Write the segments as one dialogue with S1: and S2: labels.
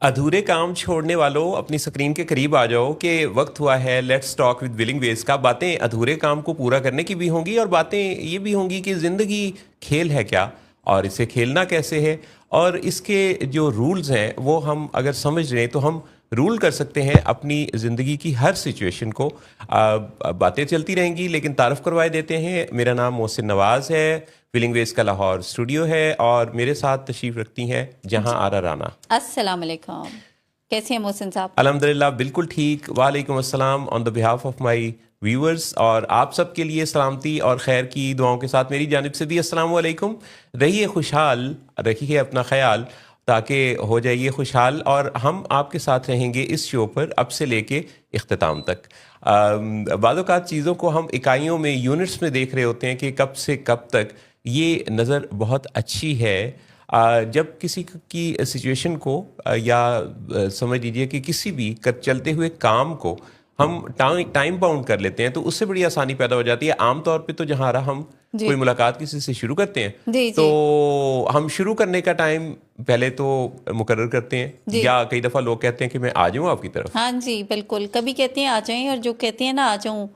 S1: ادھورے کام چھوڑنے والوں اپنی سکرین کے قریب آ جاؤ کہ وقت ہوا ہے لیٹس ٹاک ود ولنگ ویز کا. باتیں ادھورے کام کو پورا کرنے کی بھی ہوں گی اور باتیں یہ بھی ہوں گی کہ زندگی کھیل ہے کیا اور اسے کھیلنا کیسے ہے, اور اس کے جو رولز ہیں وہ ہم اگر سمجھ رہے ہیں تو ہم رول کر سکتے ہیں اپنی زندگی کی ہر سچویشن کو. باتیں چلتی رہیں گی لیکن تعارف کروائے دیتے ہیں. میرا نام محسن نواز ہے, ولنگ ویز کا لاہور اسٹوڈیو ہے, اور میرے ساتھ تشریف رکھتی ہیں جہاں آرا رانا.
S2: السلام علیکم, کیسے ہیں محسن صاحب؟
S1: الحمدللہ بالکل ٹھیک. وعلیکم السلام آن دا بہاف آف مائی ویورز, اور آپ سب کے لیے سلامتی اور خیر کی دعاؤں کے ساتھ میری جانب سے بھی السلام علیکم. رہیے خوشحال, رکھیے اپنا خیال تاکہ ہو جائیے خوشحال, اور ہم آپ کے ساتھ رہیں گے اس شو پر اب سے لے کے اختتام تک. بعض اوقات چیزوں کو ہم اکائیوں میں یونٹس میں دیکھ رہے ہوتے ہیں کہ کب سے کب تک. یہ نظر بہت اچھی ہے جب کسی کی سچویشن کو یا سمجھ لیجیے کہ کسی بھی چلتے ہوئے کام کو ہم ٹائم باؤنڈ کر لیتے ہیں تو اس سے بڑی آسانی پیدا ہو جاتی ہے. عام طور پہ تو جہاں ہم کوئی ملاقات کسی سے شروع کرتے ہیں تو ہم شروع کرنے کا ٹائم پہلے تو مقرر کرتے ہیں, یا کئی دفعہ لوگ کہتے ہیں کہ میں آ جاؤں آپ کی طرف.
S2: ہاں جی بالکل, کبھی کہتے ہیں آ جائیں, اور جو کہتے ہیں نا آ جاؤں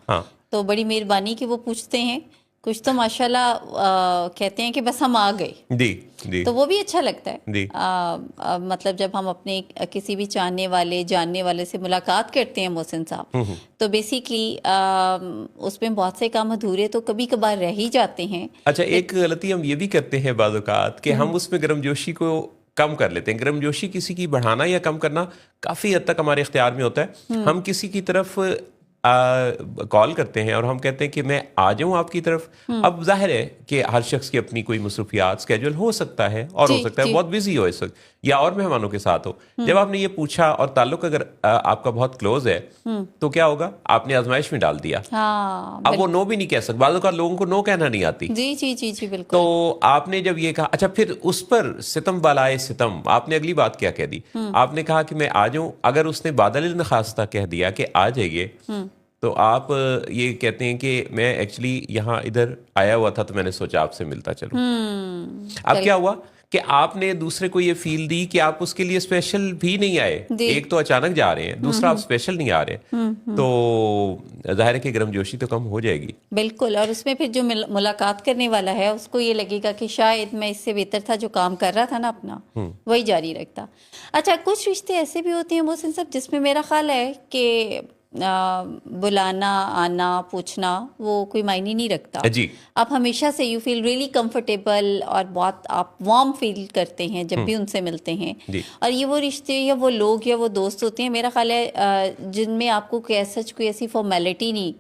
S2: تو بڑی مہربانی کہ وہ پوچھتے ہیں. کچھ تو ماشاءاللہ کہتے ہیں کہ بس ہم آ گئے.
S1: جی
S2: تو وہ بھی اچھا لگتا ہے.
S1: جی
S2: مطلب جب ہم اپنے کسی بھی چاہنے والے جاننے والے سے ملاقات کرتے ہیں محسن صاحب, تو بیسیکلی اس میں بہت سے کام ادھورے تو کبھی کبھار رہ ہی جاتے ہیں.
S1: اچھا, ایک غلطی ہم یہ بھی کرتے ہیں بعض اوقات کہ ہم اس میں گرم جوشی کو کم کر لیتے ہیں. گرم جوشی کسی کی بڑھانا یا کم کرنا کافی حد تک ہمارے اختیار میں ہوتا ہے. ہم کسی کی طرف کال کرتے ہیں اور ہم کہتے ہیں کہ میں آ جاؤں آپ کی طرف. اب ظاہر ہے کہ ہر شخص کی اپنی کوئی مصروفیات اسکیجول ہو سکتا ہے, اور ہو سکتا ہے بہت بزی ہو اس وقت یا اور مہمانوں کے ساتھ ہو. جب آپ نے یہ پوچھا اور تعلق اگر آپ کا بہت کلوز ہے تو کیا ہوگا, آپ نے آزمائش میں ڈال دیا. اب وہ نو بھی نہیں کہہ سکتے, بعض اوقات لوگوں کو نو کہنا نہیں آتی.
S2: جی جی جی جی بالکل.
S1: تو آپ نے جب یہ کہا, اچھا پھر اس پر ستم بالائے ستم, آپ نے اگلی بات کیا کہہ دی, آپ نے کہا کہ میں آ جاؤں. اگر اس نے بادل نخواستہ کہہ دیا کہ آ جائیے, تو آپ یہ کہتے ہیں کہ میں ایکچولی یہاں ادھر آیا ہوا تھا تو میں نے سوچا آپ سے ملتا چلوں. اب کیا ہوا کہ آپ نے دوسرے کو یہ فیل دی کہ آپ اس کے لیے اسپیشل بھی نہیں آئے. ایک تو اچانک جا رہے ہیں, دوسرا آپ اسپیشل نہیں آ رہے, تو ظاہر ہے کہ گرم جوشی تو کم ہو جائے گی.
S2: بالکل, اور اس میں پھر جو ملاقات کرنے والا ہے اس کو یہ لگے گا کہ شاید میں اس سے بہتر تھا جو کام کر رہا تھا نا اپنا وہی جاری رکھتا. اچھا, کچھ رشتے ایسے بھی ہوتے ہیں محسن صاحب جس میں میرا خیال ہے کہ بلانا, آنا, پوچھنا وہ کوئی معنی نہیں رکھتا.
S1: جی,
S2: آپ ہمیشہ سے یو فیل ریئلی کمفرٹیبل اور بہت آپ وارم فیل کرتے ہیں جب بھی ان سے ملتے ہیں. اور یہ وہ رشتے یا وہ لوگ یا وہ دوست ہوتے ہیں میرا خیال ہے جن میں آپ کو سچ کوئی ایسی فارمیلٹی نہیں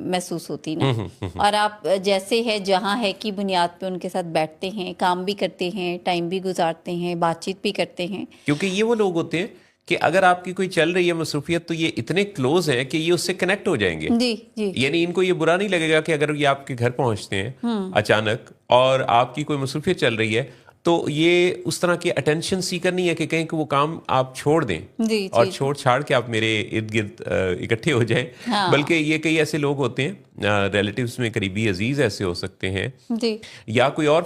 S2: محسوس ہوتی نا, اور آپ جیسے ہے جہاں ہے کی بنیاد پہ ان کے ساتھ بیٹھتے ہیں, کام بھی کرتے ہیں, ٹائم بھی گزارتے ہیں, بات چیت بھی کرتے ہیں.
S1: کیونکہ یہ وہ لوگ ہوتے ہیں کہ اگر آپ کی کوئی چل رہی ہے مصروفیت تو یہ اتنے کلوز ہیں کہ یہ اس سے کنیکٹ ہو جائیں گے.
S2: جی جی,
S1: یعنی ان کو یہ برا نہیں لگے گا کہ اگر یہ آپ کے گھر پہنچتے ہیں اچانک اور آپ کی کوئی مصروفیت چل رہی ہے تو یہ اس طرح کی اٹینشن سیکر نہیں ہے کہ کہیں کہ وہ کام آپ چھوڑ دیں اور چھوڑ چھاڑ کے آپ میرے ارد گرد اکٹھے ہو جائیں. بلکہ یہ کئی ایسے لوگ ہوتے ہیں, ریلیٹیوز میں قریبی عزیز ایسے ہو سکتے ہیں, یا کوئی اور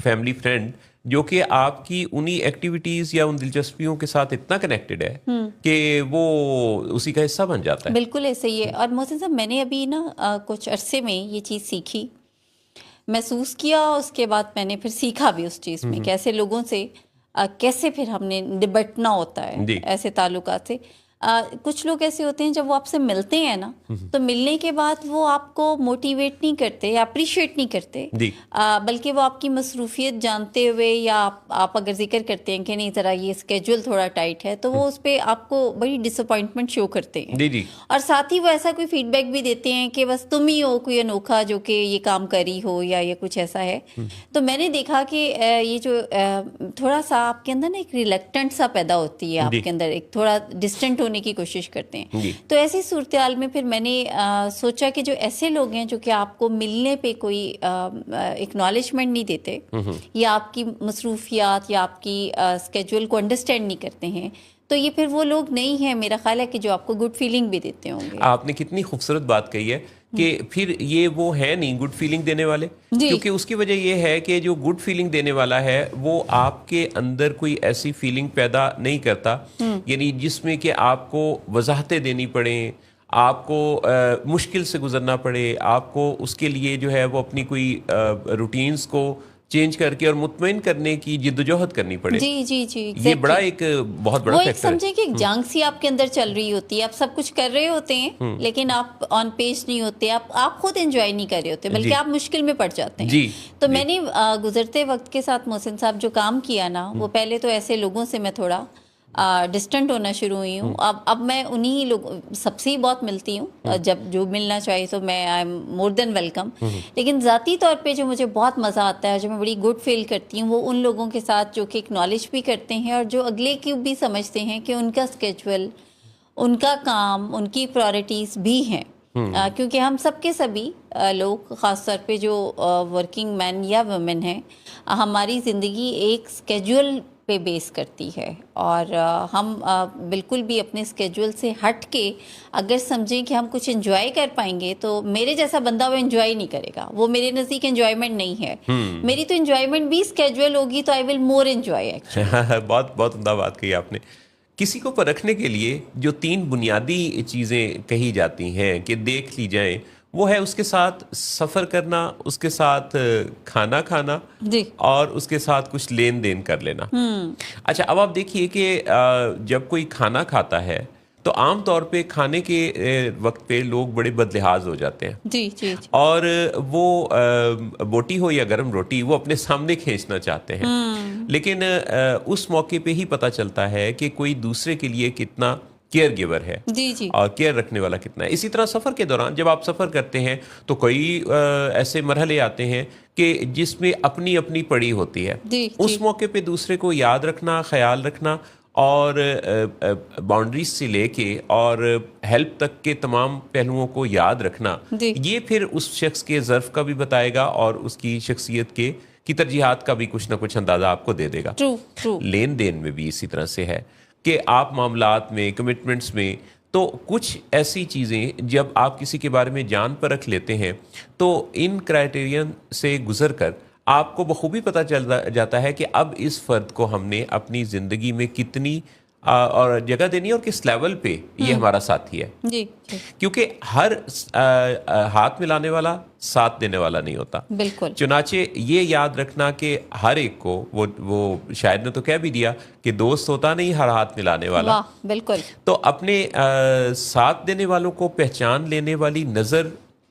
S1: فیملی فرینڈ جو کہ آپ کی انہی ایکٹیویٹیز یا ان دلچسپیوں کے ساتھ اتنا کنیکٹڈ ہے کہ وہ اسی کا حصہ بن جاتا ہے.
S2: بالکل ایسے ہی ہے. اور محسن صاحب میں نے ابھی نا کچھ عرصے میں یہ چیز سیکھی, محسوس کیا, اس کے بعد میں نے پھر سیکھا بھی اس چیز میں کیسے لوگوں سے کیسے پھر ہم نے نبٹنا ہوتا ہے ایسے تعلقات سے. کچھ لوگ ایسے ہوتے ہیں جب وہ آپ سے ملتے ہیں نا تو ملنے کے بعد وہ آپ کو موٹیویٹ نہیں کرتے یا اپریشیٹ نہیں کرتے, بلکہ وہ آپ کی مصروفیت جانتے ہوئے یا آپ اگر ذکر کرتے ہیں کہ نہیں ذرا یہ اسکیجول تھوڑا ٹائٹ ہے تو وہ اس پہ آپ کو بڑی ڈس اپوائنٹمنٹ شو کرتے ہیں. اور ساتھ ہی وہ ایسا کوئی فیڈ بیک بھی دیتے ہیں کہ بس تم ہی ہو کوئی انوکھا جو کہ یہ کام کری ہو یا یہ کچھ ایسا ہے. تو میں نے دیکھا کہ یہ جو تھوڑا سا آپ کے اندر نا ایک ریلیکٹنٹ سا پیدا ہوتی ہے, آپ کے اندر ایک تھوڑا ڈسٹنٹ ہونے کی کوشش کرتے ہیں. تو ایسی صورتحال میں پھر میں نے سوچا کہ جو ایسے لوگ ہیں جو کہ آپ کو ملنے پہ کوئی اکنالجمنٹ نہیں دیتے یا آپ کی مصروفیات یا آپ کی اسکیجول کو انڈرسٹینڈ نہیں کرتے ہیں, تو یہ پھر وہ لوگ نہیں ہیں میرا خیال ہے کہ جو آپ کو گڈ فیلنگ بھی دیتے ہوں گے.
S1: آپ نے کتنی خوبصورت بات کہی ہے کہ پھر یہ وہ ہے نہیں گڈ فیلنگ دینے والے, کیونکہ اس کی وجہ یہ ہے کہ جو گڈ فیلنگ دینے والا ہے وہ آپ کے اندر کوئی ایسی فیلنگ پیدا نہیں کرتا, یعنی جس میں کہ آپ کو وضاحتیں دینی پڑیں, آپ کو مشکل سے گزرنا پڑے, آپ کو اس کے لیے جو ہے وہ اپنی کوئی روٹینز کو چینج کر کے اور مطمئن کرنے کی جدوجہد کرنی پڑے.
S2: جی جی جی
S1: یہ بڑا ایک بہت بڑا
S2: وہ ایک
S1: فیکٹر ہے.
S2: سمجھیں کہ ایک جنگ سی آپ کے اندر چل رہی ہوتی ہے, آپ سب کچھ کر رہے ہوتے ہیں لیکن آپ آن پیج نہیں ہوتے, آپ خود انجوائے نہیں کر رہے ہوتے بلکہ آپ مشکل میں پڑ جاتے ہیں. تو میں نے گزرتے وقت کے ساتھ محسن صاحب جو کام کیا نا, وہ پہلے تو ایسے لوگوں سے میں تھوڑا ڈسٹنٹ ہونا شروع ہوئی ہوں. اب میں انہی لوگ سب سے ہی بہت ملتی ہوں, جب جو ملنا چاہیے تو میں I am more than welcome. لیکن ذاتی طور پہ جو مجھے بہت مزہ آتا ہے, جو میں بڑی گڈ فیل کرتی ہوں, وہ ان لوگوں کے ساتھ جو کہ اکنالج بھی کرتے ہیں اور جو اگلے کی بھی سمجھتے ہیں کہ ان کا اسکیجول, ان کا کام, ان کی پرائرٹیز بھی ہیں. کیونکہ ہم سب کے سبھی لوگ, خاص طور پہ جو ورکنگ مین یا ویمن ہیں, ہماری زندگی ایک اسکیجول پہ بیس کرتی ہے, اور ہم بالکل بھی اپنے اسکیجول سے ہٹ کے اگر سمجھیں کہ ہم کچھ انجوائے کر پائیں گے تو میرے جیسا بندہ وہ انجوائے نہیں کرے گا. وہ میرے نزدیک انجوائمنٹ نہیں ہے. میری تو انجوائمنٹ بھی اسکیجول ہوگی تو آئی ول مور انجوائے.
S1: بہت بہت عمدہ بات کہی آپ نے. کسی کو پرکھنے کے لیے جو 3 بنیادی چیزیں کہی جاتی ہیں کہ دیکھ لی جائیں, وہ ہے اس کے ساتھ سفر کرنا, اس کے ساتھ کھانا کھانا, اور اس کے ساتھ کچھ لین دین کر لینا. اچھا, اب آپ دیکھیے کہ جب کوئی کھانا کھاتا ہے تو عام طور پہ کھانے کے وقت پہ لوگ بڑے بدلحاظ ہو جاتے ہیں.
S2: جی جی.
S1: اور وہ بوٹی ہو یا گرم روٹی وہ اپنے سامنے کھینچنا چاہتے ہیں. لیکن اس موقع پہ ہی پتہ چلتا ہے کہ کوئی دوسرے کے لیے کتنا کیئر گیور ہے, اور کیئر رکھنے والا کتنا ہے. اسی طرح سفر کے دوران جب آپ سفر کرتے ہیں تو کئی ایسے مرحلے آتے ہیں کہ جس میں اپنی اپنی پڑی ہوتی ہے. اس موقع پہ دوسرے کو یاد رکھنا, خیال رکھنا, اور باؤنڈریز سے لے کے اور ہیلپ تک کے تمام پہلوؤں کو یاد رکھنا, یہ پھر اس شخص کے ظرف کا بھی بتائے گا اور اس کی شخصیت کی ترجیحات کا بھی کچھ نہ کچھ اندازہ آپ کو دے دے گا. لین دین میں بھی اسی طرح سے ہے کہ آپ معاملات میں, کمٹمنٹس میں, تو کچھ ایسی چیزیں جب آپ کسی کے بارے میں جان پرکھ لیتے ہیں تو ان کرائٹیرین سے گزر کر آپ کو بخوبی پتہ چل جاتا ہے کہ اب اس فرد کو ہم نے اپنی زندگی میں کتنی اور جگہ دینی ہے اور کس لیول پہ یہ ہمارا ساتھی ہے. کیونکہ ہر ہاتھ ملانے والا ساتھ دینے والا نہیں ہوتا.
S2: بالکل.
S1: چنانچہ یہ یاد رکھنا کہ ہر ایک کو, وہ شاعر نے تو کہہ بھی دیا کہ دوست ہوتا نہیں ہر ہاتھ ملانے والا.
S2: بالکل.
S1: تو اپنے ساتھ دینے والوں کو پہچان لینے والی نظر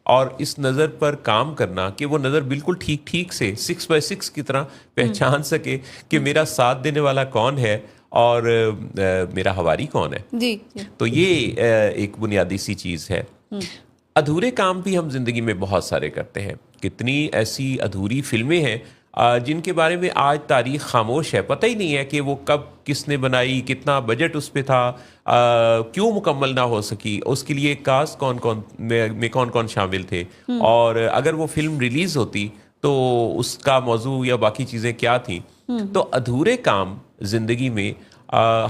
S1: اور اس نظر پر کام کرنا کہ وہ نظر بالکل ٹھیک سے 6x6 کی طرح پہچان سکے کہ میرا ساتھ دینے والا کون ہے اور میرا ہواری کون ہے. تو یہ ایک بنیادی سی چیز ہے. ادھورے کام بھی ہم زندگی میں بہت سارے کرتے ہیں. کتنی ایسی ادھوری فلمیں ہیں جن کے بارے میں آج تاریخ خاموش ہے, پتہ ہی نہیں ہے کہ وہ کب کس نے بنائی, کتنا بجٹ اس پہ تھا, کیوں مکمل نہ ہو سکی, اس کے لیے کاسٹ کون کون شامل تھے, اور اگر وہ فلم ریلیز ہوتی تو اس کا موضوع یا باقی چیزیں کیا تھیں. تو ادھورے کام زندگی میں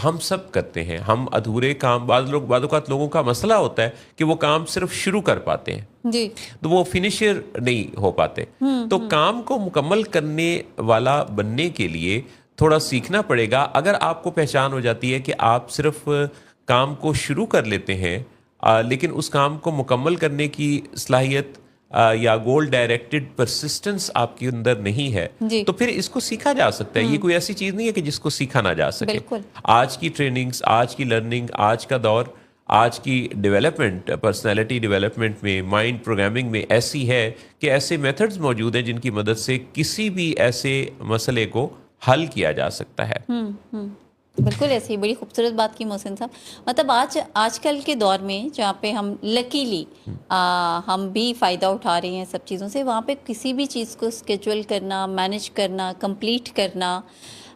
S1: ہم سب کرتے ہیں. ہم ادھورے کام, بعض اوقات لوگوں کا مسئلہ ہوتا ہے کہ وہ کام صرف شروع کر پاتے ہیں, تو وہ فنیشر نہیں ہو پاتے. تو کام کو مکمل کرنے والا بننے کے لیے تھوڑا سیکھنا پڑے گا. اگر آپ کو پہچان ہو جاتی ہے کہ آپ صرف کام کو شروع کر لیتے ہیں لیکن اس کام کو مکمل کرنے کی صلاحیت یا گول ڈائریکٹڈ پرسسٹنس آپ کے اندر نہیں ہے, تو پھر اس کو سیکھا جا سکتا ہے. یہ کوئی ایسی چیز نہیں ہے کہ جس کو سیکھا نہ جا سکے. آج کی ٹریننگز, آج کی لرننگ, آج کا دور, آج کی ڈیولپمنٹ, پرسنالٹی ڈیولپمنٹ میں, مائنڈ پروگرامنگ میں ایسی ہے کہ ایسے میتھڈز موجود ہیں جن کی مدد سے کسی بھی ایسے مسئلے کو حل کیا جا سکتا ہے.
S2: بالکل ایسی بڑی خوبصورت بات کی محسن صاحب. مطلب آج کل کے دور میں جہاں پہ ہم لکیلی ہم بھی فائدہ اٹھا رہے ہیں سب چیزوں سے, وہاں پہ کسی بھی چیز کو اسکیجول کرنا, مینیج کرنا, کمپلیٹ کرنا,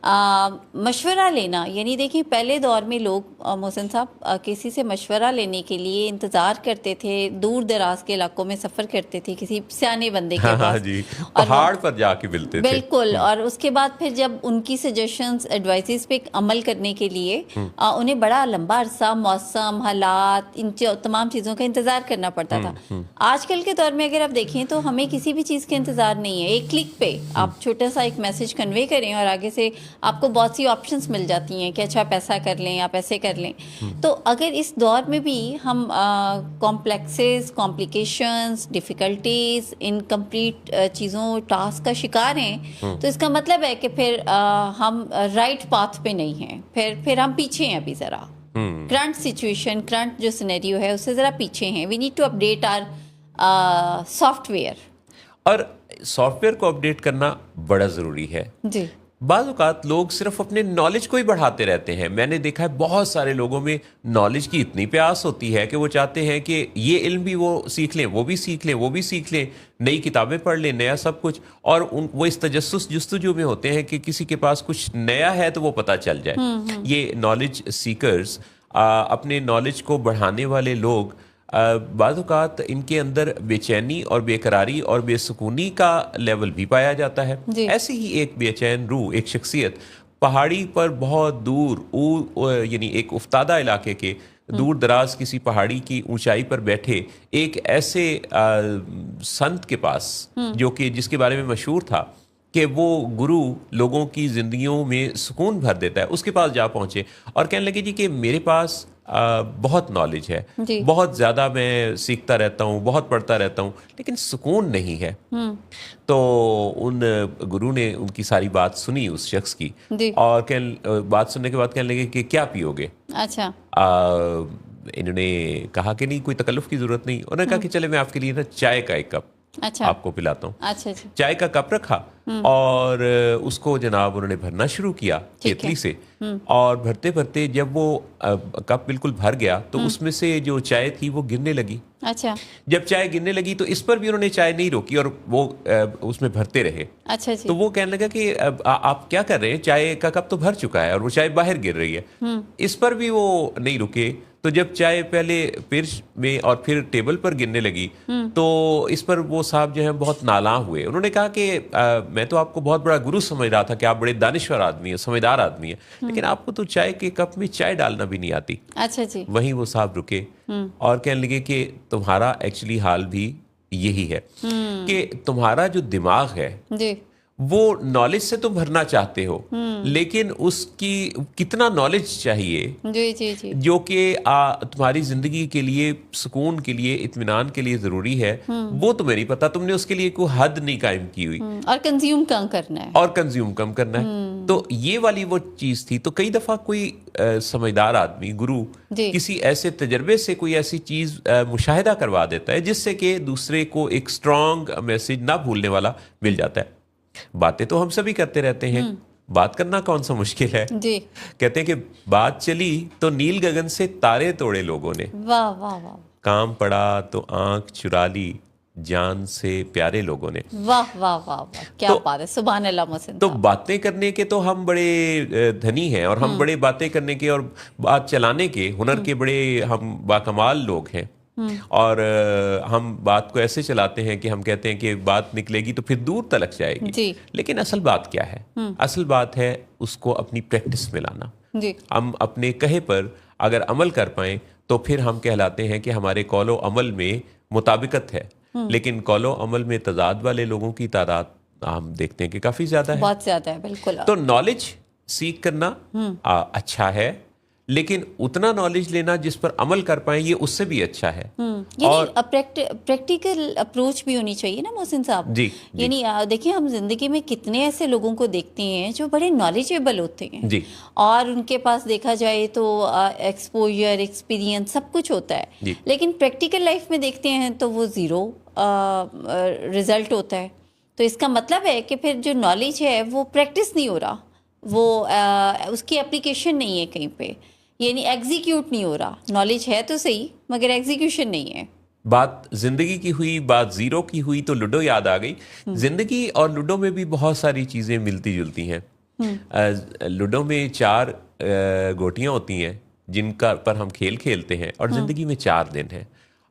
S2: مشورہ لینا، یعنی دیکھیں پہلے دور میں لوگ محسن صاحب کسی سے مشورہ لینے کے لیے انتظار کرتے تھے، دور دراز کے علاقوں میں سفر کرتے تھے کسی سیانے بندے کے پاس،
S1: جی پہاڑ پر جا کے ملتے تھے،
S2: بالکل، اور اس کے بعد پھر جب ان کی سجیشنز ایڈوائسز پہ عمل کرنے کے لیے انہیں بڑا لمبا عرصہ موسم، حالات، ان تمام چیزوں کا انتظار کرنا پڑتا تھا۔ آج کل کے دور میں اگر آپ دیکھیں تو ہمیں کسی بھی چیز کا انتظار نہیں ہے، ایک کلک پہ آپ چھوٹا سا ایک میسج کنوے کریں اور آگے سے آپ کو بہت سی آپشنس مل جاتی ہیں کہ اچھا پیسہ کر لیں، آپ ایسے کر لیں۔ تو اگر اس دور میں بھی ہم کمپلیکسز، کمپلیکیشنز، ڈیفیکلٹیز، انکمپلیٹ چیزوں، ٹاسک کا شکار ہیں، تو اس کا مطلب ہے کہ پھر ہم رائٹ پاتھ پہ نہیں ہیں، پھر ہم پیچھے ہیں ابھی ذرا، کرنٹ سچویشن، کرنٹ جو سینیریو ہے اس سے ذرا پیچھے ہیں۔ We need to update our software,
S1: اور سافٹ ویئر کو اپڈیٹ کرنا بڑا ضروری ہے۔
S2: جی
S1: بعض اوقات لوگ صرف اپنے نالج کو ہی بڑھاتے رہتے ہیں۔ میں نے دیکھا ہے بہت سارے لوگوں میں نالج کی اتنی پیاس ہوتی ہے کہ وہ چاہتے ہیں کہ یہ علم بھی وہ سیکھ لیں، وہ بھی سیکھ لیں، وہ بھی سیکھ لیں، نئی کتابیں پڑھ لیں، نیا سب کچھ، اور وہ اس تجسس جستجو میں ہوتے ہیں کہ کسی کے پاس کچھ نیا ہے تو وہ پتہ چل جائے۔ یہ نالج سیکرز، اپنے نالج کو بڑھانے والے لوگ، بعض اوقات ان کے اندر بے چینی اور بے قراری اور بے سکونی کا لیول بھی پایا جاتا ہے۔ ایسی ہی ایک بے چین روح، ایک شخصیت پہاڑی پر بہت دور، یعنی ایک افتادہ علاقے کے دور دراز کسی پہاڑی کی اونچائی پر بیٹھے ایک ایسے سنت کے پاس جو کہ جس کے بارے میں مشہور تھا کہ وہ گرو لوگوں کی زندگیوں میں سکون بھر دیتا ہے، اس کے پاس جا پہنچے اور کہنے لگے جی کہ میرے پاس بہت نالج ہے، بہت زیادہ میں سیکھتا رہتا ہوں، بہت پڑھتا رہتا ہوں، لیکن سکون نہیں ہے۔ تو ان گرو نے ان کی ساری بات سنی اس شخص کی، اور بات سننے کے بعد کہنے لگے کہ کیا پیو گے؟
S2: اچھا،
S1: انہوں نے کہا کہ نہیں، کوئی تکلف کی ضرورت نہیں۔ انہوں نے کہا کہ چلے میں آپ کے لیے نا چائے کا ایک کپ آپ کو پلاتا ہوں۔
S2: اچھا،
S1: چائے کا کپ رکھا اور اس کو جناب انہوں نے بھرنا شروع کیا کیتلی سے، اور بھرتے بھرتے جب وہ کپ بالکل بھر گیا تو اس میں سے جو چائے تھی وہ گرنے لگی۔
S2: اچھا،
S1: جب چائے گرنے لگی تو اس پر بھی انہوں نے چائے نہیں روکی اور وہ اس میں بھرتے رہے۔
S2: اچھا جی،
S1: تو وہ کہنے لگا کہ آپ کیا کر رہے ہیں، چائے کا کپ تو بھر چکا ہے اور وہ چائے باہر گر رہی ہے۔ اس پر بھی وہ نہیں رکے، تو جب چائے پہلے پرش میں اور پھر ٹیبل پر گرنے لگی تو اس پر وہ صاحب جو ہیں بہت نالاں ہوئے۔ انہوں نے کہا کہ میں تو آپ کو بہت بڑا گرو سمجھ رہا تھا کہ آپ بڑے دانشور آدمی ہیں، سمجھدار آدمی ہیں، لیکن آپ کو تو چائے کے کپ میں چائے ڈالنا بھی نہیں آتی۔
S2: اچھا جی،
S1: وہیں وہ صاحب رکے اور کہنے لگے کہ تمہارا ایکچولی حال بھی یہی ہے کہ تمہارا جو دماغ ہے
S2: جی،
S1: وہ نالج سے تم بھرنا چاہتے ہو، لیکن اس کی کتنا نالج چاہیے
S2: جی جی جی،
S1: جو کہ تمہاری زندگی کے لیے، سکون کے لیے، اطمینان کے لیے ضروری ہے، وہ تمہیں نہیں پتا، تم نے اس کے لیے کوئی حد نہیں قائم کی ہوئی،
S2: اور کنزیوم کم کرنا ہے،
S1: اور کنزیوم کم کرنا ہے۔ تو یہ والی وہ چیز تھی۔ تو کئی دفعہ کوئی سمجھدار آدمی، گرو، کسی ایسے تجربے سے کوئی ایسی چیز مشاہدہ کروا دیتا ہے جس سے کہ دوسرے کو ایک اسٹرانگ میسج نہ بھولنے والا مل جاتا ہے۔ باتیں تو ہم سبھی کرتے رہتے ہیں، بات کرنا کون سا مشکل ہے؟
S2: جی،
S1: کہتے ہیں کہ بات چلی تو نیل گگن سے تارے توڑے لوگوں نے،
S2: واہ واہ واہ،
S1: کام پڑا تو آنکھ چرا لی جان سے پیارے لوگوں نے۔
S2: واہ واہ واہ واہ، کیا بات ہے، سبحان اللہ محسن
S1: تو
S2: صاحب۔
S1: باتیں کرنے کے تو ہم بڑے دھنی ہیں، اور ہم بڑے باتیں کرنے کے اور بات چلانے کے ہنر کے بڑے ہم باکمال لوگ ہیں، اور ہم بات کو ایسے چلاتے ہیں کہ ہم کہتے ہیں کہ بات نکلے گی تو پھر دور تلک جائے گی،
S2: جی،
S1: لیکن اصل بات کیا ہے؟ اصل بات ہے اس کو اپنی پریکٹس میں لانا۔
S2: جی،
S1: ہم اپنے کہے پر اگر عمل کر پائیں تو پھر ہم کہلاتے ہیں کہ ہمارے قول و عمل میں مطابقت ہے، لیکن قول و عمل میں تضاد والے لوگوں کی تعداد ہم دیکھتے ہیں کہ کافی زیادہ ہے۔
S2: بہت زیادہ ہے، بالکل۔
S1: تو نالج سیکھ کرنا اچھا ہے، لیکن اتنا نالج لینا جس پر عمل کر پائیں یہ اس سے بھی اچھا ہے۔
S2: یعنی پریکٹیکل اپروچ بھی ہونی چاہیے نا محسن صاحب۔
S1: جی،
S2: یعنی دیکھیں ہم زندگی میں کتنے ایسے لوگوں کو دیکھتے ہیں جو بڑے نالجیبل ہوتے ہیں،
S1: جی،
S2: اور ان کے پاس دیکھا جائے تو ایکسپوجر، ایکسپیرینس سب کچھ ہوتا ہے،
S1: جی،
S2: لیکن پریکٹیکل لائف میں دیکھتے ہیں تو وہ زیرو رزلٹ ہوتا ہے۔ تو اس کا مطلب ہے کہ پھر جو نالج ہے وہ پریکٹس نہیں ہو رہا، وہ اس کی اپلیکیشن نہیں ہے کہیں پہ، یعنی ایگزیکیوٹ نہیں ہو رہا۔ نالج ہے تو صحیح مگر ایگزیکیوشن نہیں ہے۔
S1: بات زندگی کی ہوئی، بات زیرو کی ہوئی تو لوڈو یاد آ گئی۔ زندگی اور لوڈو میں بھی بہت ساری چیزیں ملتی جلتی ہیں۔ لوڈو میں 4 گوٹیاں ہوتی ہیں جن کا پر ہم کھیل کھیلتے ہیں، اور زندگی میں 4 دن ہیں،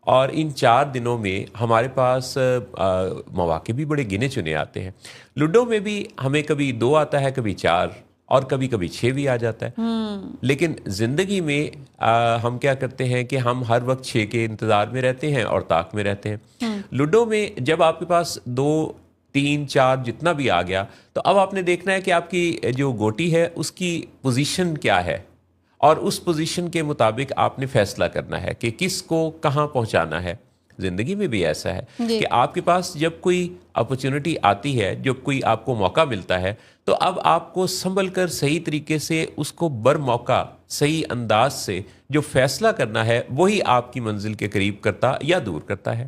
S1: اور ان 4 دنوں میں ہمارے پاس مواقع بھی بڑے گنے چنے آتے ہیں۔ لوڈو میں بھی ہمیں کبھی 2 آتا ہے، کبھی 4، اور کبھی کبھی 6 بھی آ جاتا ہے۔ لیکن زندگی میں ہم کیا کرتے ہیں کہ ہم ہر وقت 6 کے انتظار میں رہتے ہیں اور طاق میں رہتے ہیں۔ لوڈو میں جب آپ کے پاس 2، 3، 4 جتنا بھی آ گیا، تو اب آپ نے دیکھنا ہے کہ آپ کی جو گوٹی ہے اس کی پوزیشن کیا ہے، اور اس پوزیشن کے مطابق آپ نے فیصلہ کرنا ہے کہ کس کو کہاں پہنچانا ہے۔ زندگی میں بھی ایسا ہے کہ آپ کے پاس جب کوئی اپرچونٹی آتی ہے، جب کوئی آپ کو موقع ملتا ہے، تو اب آپ کو سنبھل کر صحیح طریقے سے اس کو بر موقع صحیح انداز سے جو فیصلہ کرنا ہے وہی آپ کی منزل کے قریب کرتا یا دور کرتا ہے۔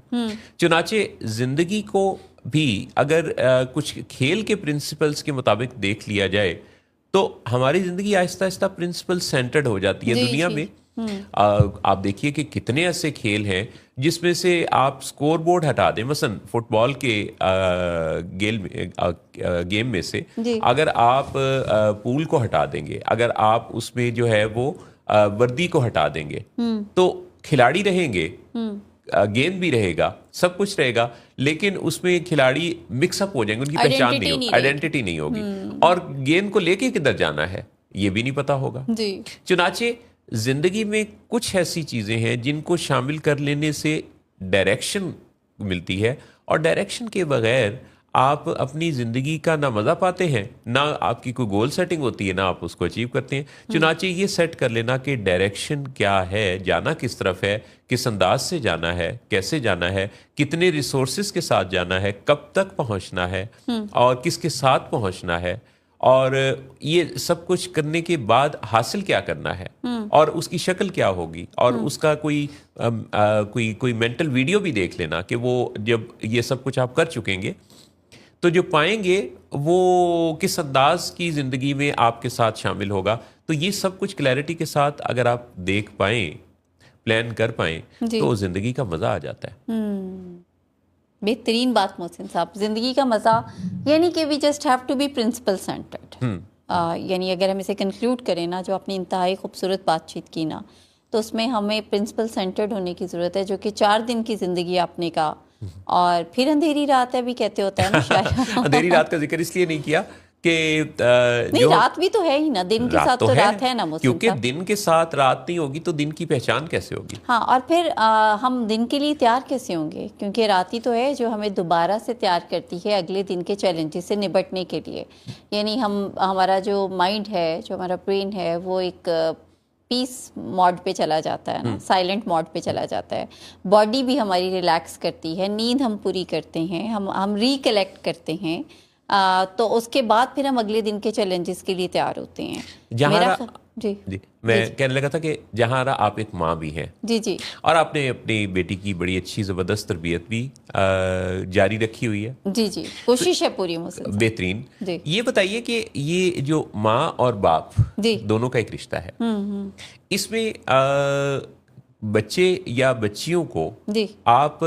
S1: چنانچہ زندگی کو بھی اگر کچھ کھیل کے پرنسپلز کے مطابق دیکھ لیا جائے تو ہماری زندگی آہستہ آہستہ پرنسپل سینٹرڈ ہو جاتی ہے۔ دنیا میں آپ دیکھیے کہ کتنے ایسے کھیل ہیں جس میں سے آپ سکور بورڈ ہٹا دیں، مثلا فٹ بال کے گیم میں سے اگر آپ پول کو ہٹا دیں گے، اگر آپ اس میں جو ہے وہ وردی کو ہٹا دیں گے، تو کھلاڑی رہیں گے، گیند بھی رہے گا، سب کچھ رہے گا، لیکن اس میں کھلاڑی مکس اپ ہو جائیں گے، ان کی پہچان نہیں ہوگی، آئیڈینٹی نہیں ہوگی، اور گیند کو لے کے کدھر جانا ہے یہ بھی نہیں پتا ہوگا۔ چنانچہ زندگی میں کچھ ایسی چیزیں ہیں جن کو شامل کر لینے سے ڈائریکشن ملتی ہے، اور ڈائریکشن کے بغیر آپ اپنی زندگی کا نہ مزہ پاتے ہیں، نہ آپ کی کوئی گول سیٹنگ ہوتی ہے، نہ آپ اس کو اچیو کرتے ہیں۔ چنانچہ یہ سیٹ کر لینا کہ ڈائریکشن کیا ہے، جانا کس طرف ہے، کس انداز سے جانا ہے، کیسے جانا ہے، کتنے ریسورسز کے ساتھ جانا ہے، کب تک پہنچنا ہے، اور کس کے ساتھ پہنچنا ہے، اور یہ سب کچھ کرنے کے بعد حاصل کیا کرنا ہے، اور اس کی شکل کیا ہوگی، اور اس کا کوئی مینٹل ویڈیو بھی دیکھ لینا کہ وہ جب یہ سب کچھ آپ کر چکیں گے تو جو پائیں گے وہ کس انداز کی زندگی میں آپ کے ساتھ شامل ہوگا۔ تو یہ سب کچھ کلیئرٹی کے ساتھ اگر آپ دیکھ پائیں، پلان کر پائیں، تو زندگی کا مزہ آ جاتا ہے۔
S2: بہترین بات محسن صاحب، زندگی کا مزہ یعنی کہ we just have to be principle centred. یعنی اگر ہم اسے کنکلوڈ کریں نا، جو اپنی انتہائی خوبصورت بات چیت کی نا، تو اس میں ہمیں پرنسپل سینٹرڈ ہونے کی ضرورت ہے، جو کہ 4 دن کی زندگی اپنے کا، اور پھر اندھیری رات ہے بھی کہتے ہوتا ہے نا شاید۔
S1: اندھیری رات کا ذکر اس لیے نہیں کیا کہ
S2: نہیں، رات بھی تو ہے ہی نا، دن کے ساتھ تو رات ہے نا محسن
S1: کیونکہ
S2: صاحب۔
S1: دن کے ساتھ رات نہیں ہوگی تو دن کی پہچان کیسے ہوگی؟
S2: ہاں، اور پھر ہم دن کے لیے تیار کیسے ہوں گے، کیونکہ رات ہی تو ہے جو ہمیں دوبارہ سے تیار کرتی ہے اگلے دن کے چیلنجز سے نبٹنے کے لیے۔ یعنی ہمارا جو مائنڈ ہے، جو ہمارا برین ہے، وہ ایک پیس موڈ پہ چلا جاتا ہے نا، سائلنٹ موڈ پہ چلا جاتا ہے۔ باڈی بھی ہماری ریلیکس کرتی ہے، نیند ہم پوری کرتے ہیں، ہم ریکلیکٹ کرتے ہیں، تو اس کے بعد پھر ہم اگلے دن کے چیلنجز کے لیے تیار ہوتے ہیں۔
S1: جی میں کہنے لگا تھا کہ جہاں آپ ایک ماں بھی ہیں،
S2: جی،
S1: اور آپ نے اپنی بیٹی کی بڑی اچھی زبردست تربیت بھی جاری رکھی ہوئی ہے۔
S2: جی، کوشش ہے پوری محسن صاحب۔
S1: بہترین۔ یہ بتائیے کہ یہ جو ماں اور باپ دونوں کا ایک رشتہ ہے، اس میں بچے یا بچیوں کو آپ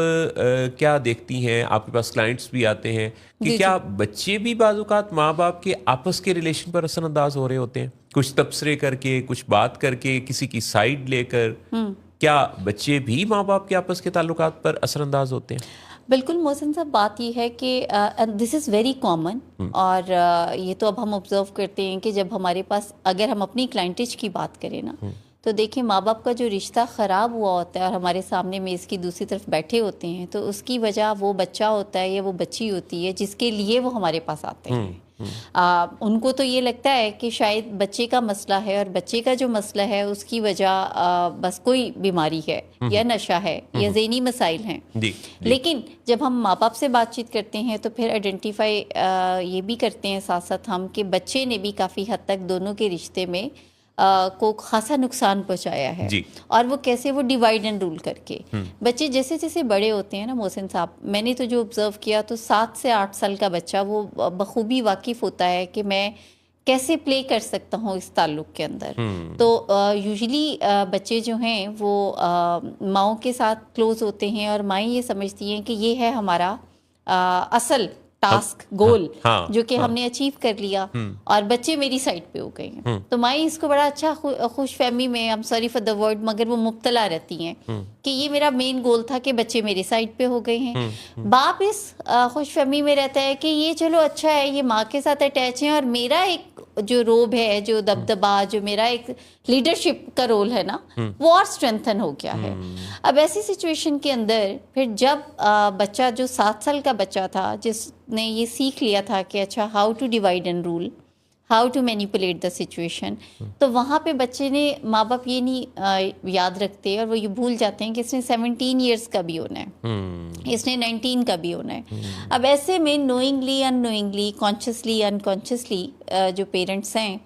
S1: کیا دیکھتی ہیں؟ آپ کے پاس کلائنٹس بھی آتے ہیں کہ کیا بچے بھی بعض اوقات ماں باپ کے آپس کے ریلیشن پر اثر انداز ہو رہے ہوتے ہیں، کچھ تبصرے کر کے، کچھ بات کر کے، کسی کی سائیڈ لے کر؟ کیا بچے بھی ماں باپ کے آپس کے تعلقات پر اثر انداز ہوتے ہیں؟
S2: بالکل محسن صاحب، بات یہ ہے کہ دس از ویری کامن، اور یہ تو اب ہم آبزرو کرتے ہیں کہ جب ہمارے پاس، اگر ہم اپنی کلائنٹیج کی بات کریں نا، تو دیکھیں ماں باپ کا جو رشتہ خراب ہوا ہوتا ہے اور ہمارے سامنے میز کی دوسری طرف بیٹھے ہوتے ہیں، تو اس کی وجہ وہ بچہ ہوتا ہے یا وہ بچی ہوتی ہے جس کے لیے وہ ہمارے پاس آتے ہیں۔ ان کو تو یہ لگتا ہے کہ شاید بچے کا مسئلہ ہے، اور بچے کا جو مسئلہ ہے اس کی وجہ بس کوئی بیماری ہے یا نشہ ہے یا ذہنی مسائل ہیں۔ لیکن جب ہم ماں باپ سے بات چیت کرتے ہیں تو پھر آئیڈینٹیفائی یہ بھی کرتے ہیں ساتھ ساتھ ہم کہ بچے نے بھی کافی حد تک دونوں کے رشتے میں کو خاصا نقصان پہنچایا ہے، اور وہ کیسے، وہ ڈیوائڈ اینڈ رول کر کے۔ بچے جیسے جیسے بڑے ہوتے ہیں نا محسن صاحب، میں نے تو جو آبزرو کیا تو 7 سے 8 سال کا بچہ وہ بخوبی واقف ہوتا ہے کہ میں کیسے پلے کر سکتا ہوں اس تعلق کے اندر۔ تو یوزلی بچے جو ہیں وہ ماؤں کے ساتھ کلوز ہوتے ہیں، اور مائیں یہ سمجھتی ہیں کہ یہ ہے ہمارا اصل ٹاسک گول
S1: ہاں
S2: جو کہ ہم نے اچیو کر لیا اور بچے میری سائڈ پہ ہو گئے ہیں. تو مائیں اس کو بڑا اچھا خوش فہمی میں، I'm sorry for the word، مگر وہ مبتلا رہتی ہیں کہ یہ میرا مین گول تھا کہ بچے میری سائڈ پہ ہو گئے ہیں. باپ اس خوش فہمی میں رہتا ہے کہ یہ چلو اچھا ہے، یہ ماں کے ساتھ اٹیچ ہیں اور میرا ایک جو روب ہے، جو دبدبا، جو میرا ایک لیڈرشپ کا رول ہے نا، وہ اور اسٹرینتھن ہو گیا ہے. اب ایسی سچویشن کے اندر پھر جب بچہ جو 7 سال کا بچہ تھا، جس نے یہ سیکھ لیا تھا کہ اچھا how to divide and rule, how to manipulate the situation, تو وہاں پہ بچے نے، ماں باپ یہ نہیں یاد رکھتے اور وہ یہ بھول جاتے ہیں کہ اس نے 17 ایئرس کا بھی ہونا ہے، اس نے 19 کا بھی ہونا ہے. اب ایسے میں نوئنگلی ان نوئنگلی، کانشیسلی انکانشیسلی جو پیرنٹس ہیں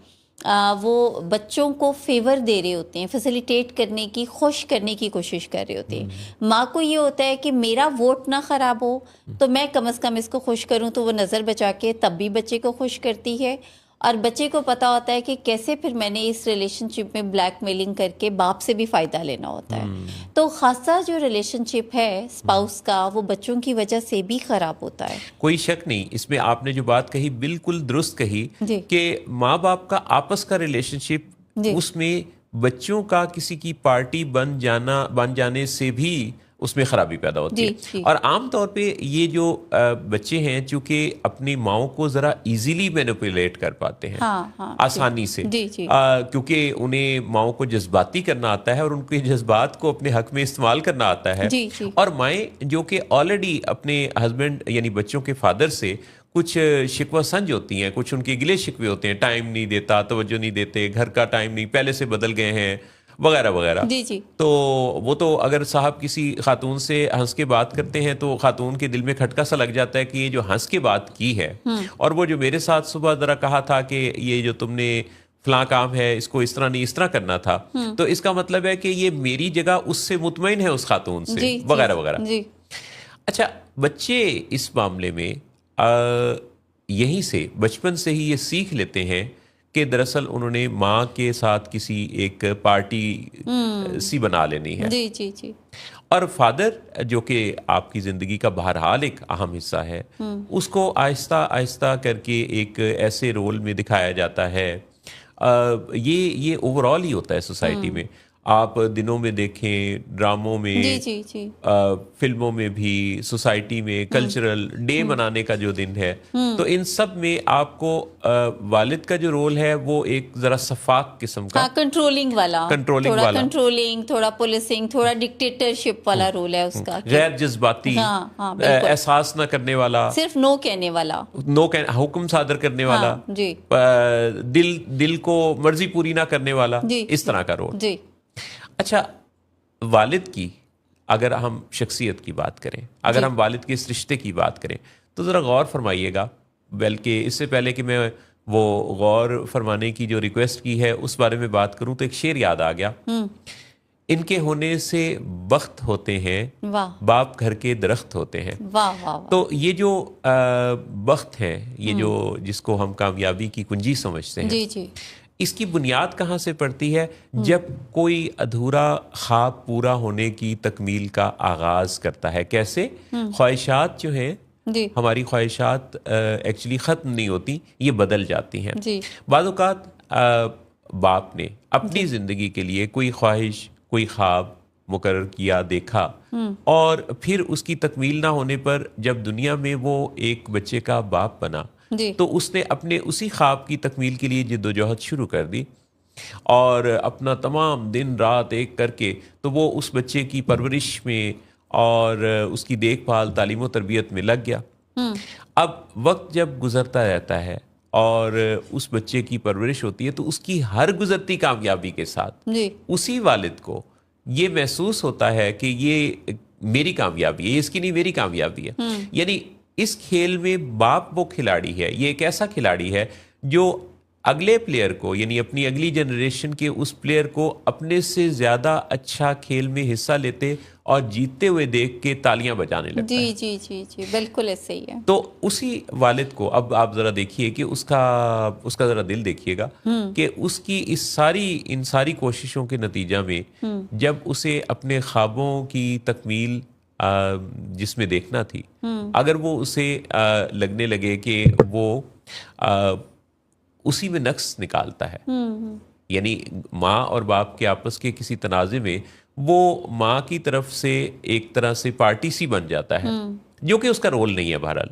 S2: وہ بچوں کو فیور دے رہے ہوتے ہیں، فیسیلیٹیٹ کرنے کی، خوش کرنے کی کوشش کر رہے ہوتے ہیں. ماں کو یہ ہوتا ہے کہ میرا ووٹ نہ خراب ہو تو میں کم از کم اس کو خوش کروں، تو وہ نظر بچا کے تب بھی بچے کو خوش کرتی ہے. اور بچے کو پتا ہوتا ہے کہ کیسے پھر میں نے اس ریلیشن شپ میں بلیک میلنگ کر کے باپ سے بھی فائدہ لینا ہوتا ہے. تو خاصا جو ریلیشن شپ ہے اسپاؤس کا، وہ بچوں کی وجہ سے بھی خراب ہوتا ہے.
S1: کوئی شک نہیں اس میں، آپ نے جو بات کہی بالکل درست کہی
S2: جی.
S1: کہ ماں باپ کا آپس کا ریلیشن شپ،
S2: جی.
S1: اس میں بچوں کا کسی کی پارٹی بن جانے سے بھی اس میں خرابی پیدا ہوتی ہے.
S2: جی.
S1: اور عام طور پہ یہ جو بچے ہیں چونکہ اپنی ماؤں کو ذرا ایزیلی مینیپولیٹ کر پاتے ہیں، آسانی سے، کیونکہ انہیں ماؤں کو جذباتی کرنا آتا ہے اور ان کے جذبات کو اپنے حق میں استعمال کرنا آتا ہے. اور مائیں جو کہ آلریڈی اپنے ہسبینڈ یعنی بچوں کے فادر سے کچھ شکوہ سنج ہوتی ہیں، کچھ ان کے گلے شکوے ہوتے ہیں، ٹائم نہیں دیتا، توجہ نہیں دیتے، گھر کا ٹائم نہیں، پہلے سے بدل گئے ہیں وغیرہ وغیرہ. تو وہ تو اگر صاحب کسی خاتون سے ہنس کے بات کرتے ہیں تو خاتون کے دل میں کھٹکا سا لگ جاتا ہے کہ یہ جو ہنس کے بات کی ہے، اور وہ جو میرے ساتھ صبح ذرا کہا تھا کہ یہ جو تم نے فلاں کام ہے اس کو اس طرح نہیں اس طرح کرنا تھا، تو اس کا مطلب ہے کہ یہ میری جگہ اس سے مطمئن ہے، اس خاتون سے، وغیرہ وغیرہ. اچھا، بچے اس معاملے میں یہیں سے بچپن سے ہی یہ سیکھ لیتے ہیں کہ دراصل انہوں نے ماں کے ساتھ کسی ایک پارٹی سی بنا لینی ہے. اور فادر جو کہ آپ کی زندگی کا بہرحال ایک اہم حصہ ہے، اس کو آہستہ آہستہ کر کے ایک ایسے رول میں دکھایا جاتا ہے. یہ اوور آل ہی ہوتا ہے سوسائٹی میں. آپ دنوں میں دیکھیں، ڈراموں میں، فلموں میں بھی، سوسائٹی میں کلچرل ڈے منانے کا جو دن ہے، تو ان سب میں آپ کو والد کا جو رول ہے وہ ایک ذرا شفاف قسم کا،
S2: کنٹرولنگ والا، تھوڑا پولیسنگ، تھوڑا ڈکٹیٹرشپ والا رول ہے اس کا،
S1: غیر جذباتی، احساس نہ کرنے والا،
S2: صرف نو کہنے والا،
S1: حکم صادر کرنے والا، دل کو مرضی پوری نہ کرنے والا، اس طرح کا رول. اچھا، والد کی اگر ہم شخصیت کی بات کریں، اگر ہم والد کے اس رشتے کی بات کریں تو ذرا غور فرمائیے گا. بلکہ اس سے پہلے کہ میں وہ غور فرمانے کی جو ریکویسٹ کی ہے اس بارے میں بات کروں تو ایک شعر یاد آ گیا، ان کے ہونے سے بخت ہوتے ہیں، باپ گھر کے درخت ہوتے ہیں. تو یہ جو بخت ہے، یہ جو جس کو ہم کامیابی کی کنجی سمجھتے ہیں، اس کی بنیاد کہاں سے پڑتی ہے؟ جب کوئی ادھورا خواب پورا ہونے کی تکمیل کا آغاز کرتا ہے. کیسے؟ خواہشات جو ہیں، ہماری خواہشات ایکچولی ختم نہیں ہوتی، یہ بدل جاتی ہیں. بعض اوقات باپ نے اپنی زندگی کے لیے کوئی خواہش، کوئی خواب مقرر کیا، دیکھا، اور پھر اس کی تکمیل نہ ہونے پر جب دنیا میں وہ ایک بچے کا باپ بنا تو اس نے اپنے اسی خواب کی تکمیل کے لیے جد و جہد شروع کر دی، اور اپنا تمام دن رات ایک کر کے تو وہ اس بچے کی پرورش میں اور اس کی دیکھ بھال، تعلیم و تربیت میں لگ گیا. اب وقت جب گزرتا رہتا ہے اور اس بچے کی پرورش ہوتی ہے تو اس کی ہر گزرتی کامیابی کے ساتھ اسی والد کو یہ محسوس ہوتا ہے کہ یہ میری کامیابی ہے، یہ اس کی نہیں، میری کامیابی ہے. یعنی اس کھیل میں باپ وہ کھلاڑی ہے، یہ ایک ایسا کھلاڑی ہے جو اگلے پلیئر کو، یعنی اپنی اگلی جنریشن کے اس پلیئر کو اپنے سے زیادہ اچھا کھیل میں حصہ لیتے اور جیتتے ہوئے دیکھ کے تالیاں بجانے لگتا ہے.
S2: جی بالکل ایسے ہی ہے.
S1: تو اسی والد کو اب آپ ذرا دیکھیے کہ اس کا ذرا دل دیکھیے گا کہ اس کی ان ساری کوششوں کے نتیجہ میں جب اسے اپنے خوابوں کی تکمیل جس میں دیکھنا تھی، اگر وہ اسے لگنے لگے کہ وہ اسی میں نقص نکالتا ہے، یعنی ماں اور باپ کے آپس کے کسی تنازع میں وہ ماں کی طرف سے ایک طرح سے پارٹی سی بن جاتا ہے، جو کہ اس کا رول نہیں ہے بہرحال،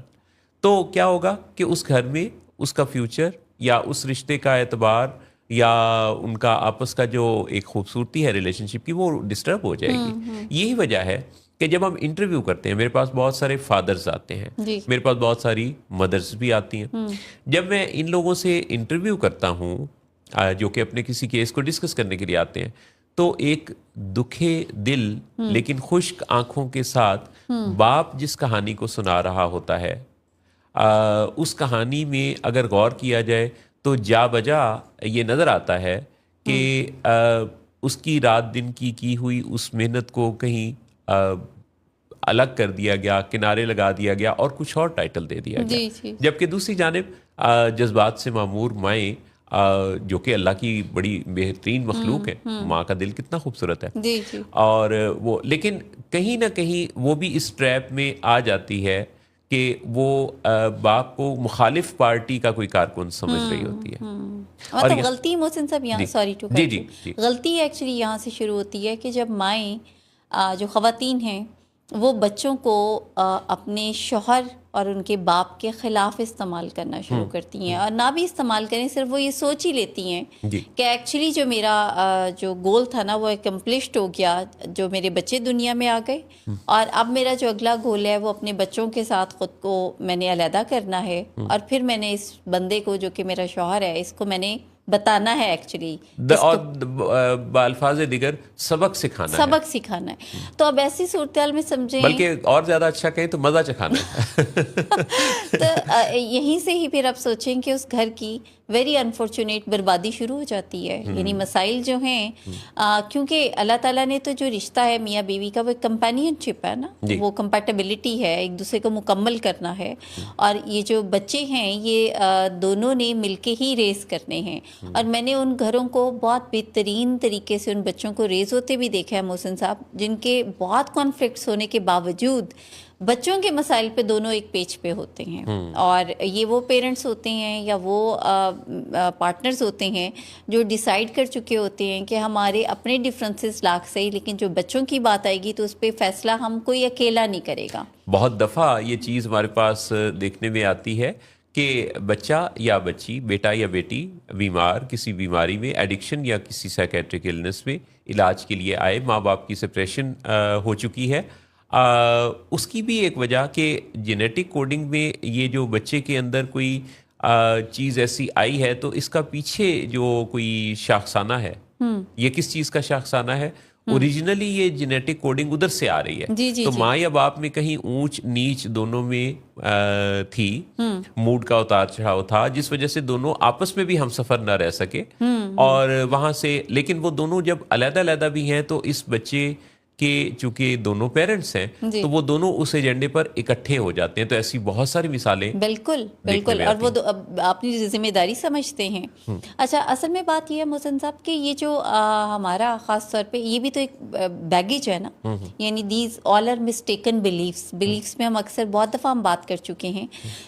S1: تو کیا ہوگا کہ اس گھر میں اس کا فیوچر یا اس رشتے کا اعتبار یا ان کا آپس کا جو ایک خوبصورتی ہے ریلیشن شپ کی، وہ ڈسٹرب ہو جائے گی۔ یہی وجہ ہے کہ جب ہم انٹرویو کرتے ہیں، میرے پاس بہت سارے فادرز آتے ہیں، میرے پاس بہت ساری مدرز بھی آتی ہیں، جب میں ان لوگوں سے انٹرویو کرتا ہوں جو کہ اپنے کسی کیس کو ڈسکس کرنے کے لیے آتے ہیں، تو ایک دکھے دل لیکن خشک آنکھوں کے ساتھ باپ جس کہانی کو سنا رہا ہوتا ہے، اس کہانی میں اگر غور کیا جائے تو جا بجا یہ نظر آتا ہے کہ اس کی رات دن کی ہوئی اس محنت کو کہیں الگ کر دیا گیا، کنارے لگا دیا گیا اور کچھ اور ٹائٹل دے دیا گیا، جبکہ دوسری جانب جذبات سے معمور مائیں جو کہ اللہ کی بڑی بہترین مخلوق ہے، ماں کا دل کتنا خوبصورت ہے، اور وہ لیکن کہیں نہ کہیں وہ بھی اس ٹریپ میں آ جاتی ہے کہ وہ باپ کو مخالف پارٹی کا کوئی کارکن سمجھ رہی ہوتی ہے۔
S2: مطلب غلطی محسن صاحب یہاں سوری ٹو غلطی ایکچولی یہاں سے شروع ہوتی ہے کہ جب مائیں جو خواتین ہیں وہ بچوں کو اپنے شوہر اور ان کے باپ کے خلاف استعمال کرنا شروع کرتی ہیں، اور نہ بھی استعمال کریں، صرف وہ یہ سوچ ہی لیتی ہیں کہ ایکچولی جو میرا جو گول تھا نا وہ اکمپلشڈ ہو گیا، جو میرے بچے دنیا میں آ گئے، اور اب میرا جو اگلا گول ہے وہ اپنے بچوں کے ساتھ خود کو میں نے علیحدہ کرنا ہے، اور پھر میں نے اس بندے کو جو کہ میرا شوہر ہے اس کو میں نے بتانا ہے ایکچولی، اور
S1: بالفاظ دیگر سبق
S2: سکھانا ہے۔ تو اب ایسی صورتحال میں سمجھیں،
S1: بلکہ اور زیادہ اچھا کہیں تو مزہ چکھانا ہے۔
S2: تو یہیں سے ہی پھر آپ سوچیں کہ اس گھر کی ویری انفارچونیٹ بربادی شروع ہو جاتی ہے، یعنی مسائل جو ہیں، کیونکہ اللہ تعالیٰ نے تو جو رشتہ ہے میاں بیوی کا وہ ایک کمپینین شپ ہے نا، وہ کمپیٹیبلٹی ہے، ایک دوسرے کو مکمل کرنا ہے، اور یہ جو بچے ہیں یہ دونوں نے مل کے ہی ریز کرنے ہیں، اور میں نے ان گھروں کو بہت بہترین طریقے سے ان بچوں کو ریز ہوتے بھی دیکھا ہے محسن صاحب، جن کے بہت کانفلکٹس ہونے کے باوجود بچوں کے مسائل پہ دونوں ایک پیج پہ ہوتے ہیں، اور یہ وہ پیرنٹس ہوتے ہیں یا وہ پارٹنرز ہوتے ہیں جو ڈیسائیڈ کر چکے ہوتے ہیں کہ ہمارے اپنے ڈفرینسز لاکھ صحیح، لیکن جو بچوں کی بات آئے گی تو اس پہ فیصلہ ہم کوئی اکیلا نہیں کرے گا۔
S1: بہت دفعہ یہ چیز ہمارے پاس دیکھنے میں آتی ہے کہ بچہ یا بچی، بیٹا یا بیٹی بیمار کسی بیماری میں، ایڈکشن یا کسی سائیکیٹرک النس میں علاج کے لیے آئے، ماں باپ کی سپریشن ہو چکی ہے، اس کی بھی ایک وجہ کہ جینیٹک کوڈنگ میں یہ جو بچے کے اندر کوئی چیز ایسی آئی ہے، تو اس کا پیچھے جو کوئی شاخسانہ ہے، یہ کس چیز کا شاخسانہ ہے؟ اوریجنلی یہ جینیٹک کوڈنگ ادھر سے آ رہی ہے، تو ماں یا باپ میں کہیں اونچ نیچ دونوں میں تھی، موڈ کا اتار چڑھاؤ تھا، جس وجہ سے دونوں آپس میں بھی ہم سفر نہ رہ سکے، اور وہاں سے لیکن وہ دونوں جب علیحدہ علیحدہ بھی ہیں تو اس بچے کہ چونکہ دونوں پیرنٹس ہیں تو وہ دونوں اس ایجنڈے پر اکٹھے ہو جاتے ہیں، تو ایسی بہت ساری مثالیں
S2: بالکل، اور وہ اپنی ذمہ داری سمجھتے ہیں۔ اچھا، اصل میں بات یہ ہے محسن صاحب کہ یہ جو ہمارا خاص طور پہ یہ بھی تو ایک بیگیج ہے نا، یعنی these all are mistaken beliefs میں ہم اکثر بہت دفعہ ہم بات کر چکے ہیں،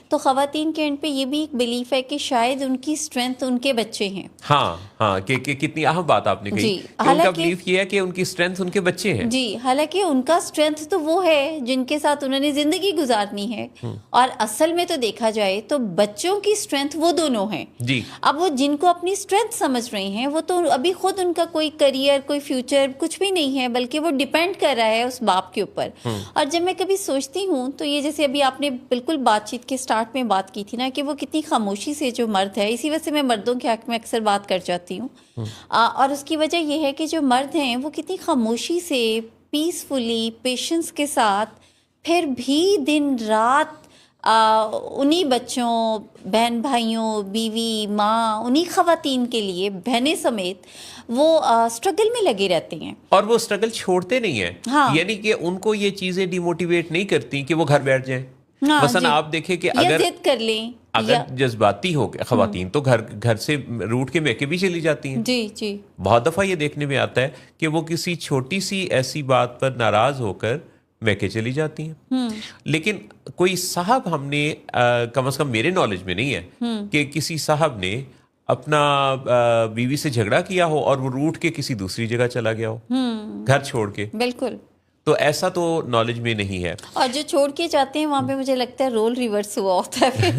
S2: تو خواتین کے اینڈ پہ یہ بھی ایک بلیف ہے کہ شاید ان کی اسٹرینتھ ان کے بچے ہیں۔
S1: ہاں کہ کتنی اہم بات آپ نے کہی، ان کا بلیف یہ ہے کہ ان کی اسٹرینتھ ان کے بچے ہیں،
S2: جی، حالانکہ ان کا اسٹرینتھ تو وہ ہے جن کے ساتھ انہوں نے زندگی گزارنی ہے، اور اصل میں تو دیکھا جائے تو بچوں کی اسٹرینتھ وہ دونوں ہیں۔ اب وہ جن کو اپنی اسٹرینتھ سمجھ رہے ہیں وہ تو ابھی خود ان کا کوئی کریئر، کوئی فیوچر کچھ بھی نہیں ہے، بلکہ وہ ڈیپینڈ کر رہا ہے اس باپ کے اوپر۔ اور جب میں کبھی سوچتی ہوں تو یہ جیسے ابھی آپ نے بالکل بات چیت کے سٹارٹ میں بات کی تھی نا کہ وہ کتنی خاموشی سے جو مرد ہے، اسی وجہ سے میں مردوں کے حق میں اکثر بات کر جاتی ہوں، اور اس کی وجہ یہ ہے کہ جو مرد ہیں وہ کتنی خاموشی سے، پیسفلی، پیشنس کے ساتھ پھر بھی دن رات انہی بچوں، بہن بھائیوں، بیوی، ماں، انہی خواتین کے لیے، بہنیں سمیت وہ اسٹرگل میں لگے رہتے ہیں، اور
S1: وہ اسٹرگل چھوڑتے نہیں ہیں، یعنی کہ ان کو یہ چیزیں ڈیموٹیویٹ نہیں کرتی کہ وہ گھر بیٹھ جائیں۔ مثلا آپ دیکھیں کہ اگر
S2: ضد کر لیں،
S1: اگر جذباتی ہو گئے خواتین تو گھر سے روٹ کے میکے بھی چلی جاتی ہیں۔
S2: جی،
S1: بہت دفعہ یہ دیکھنے میں آتا ہے کہ وہ کسی چھوٹی سی ایسی بات پر ناراض ہو کر میکے چلی جاتی ہیں. لیکن کوئی صاحب ہم نے کم از کم میرے نالج میں نہیں ہے کہ کسی صاحب نے اپنا بیوی سے جھگڑا کیا ہو اور وہ روٹ کے کسی دوسری جگہ چلا گیا ہو گھر چھوڑ کے.
S2: بالکل.
S1: تو ایسا تو نالج میں نہیں ہے.
S2: اور جو چھوڑ کے جاتے ہیں وہاں پہ مجھے لگتا ہے رول ریورس ہوا ہوتا ہے.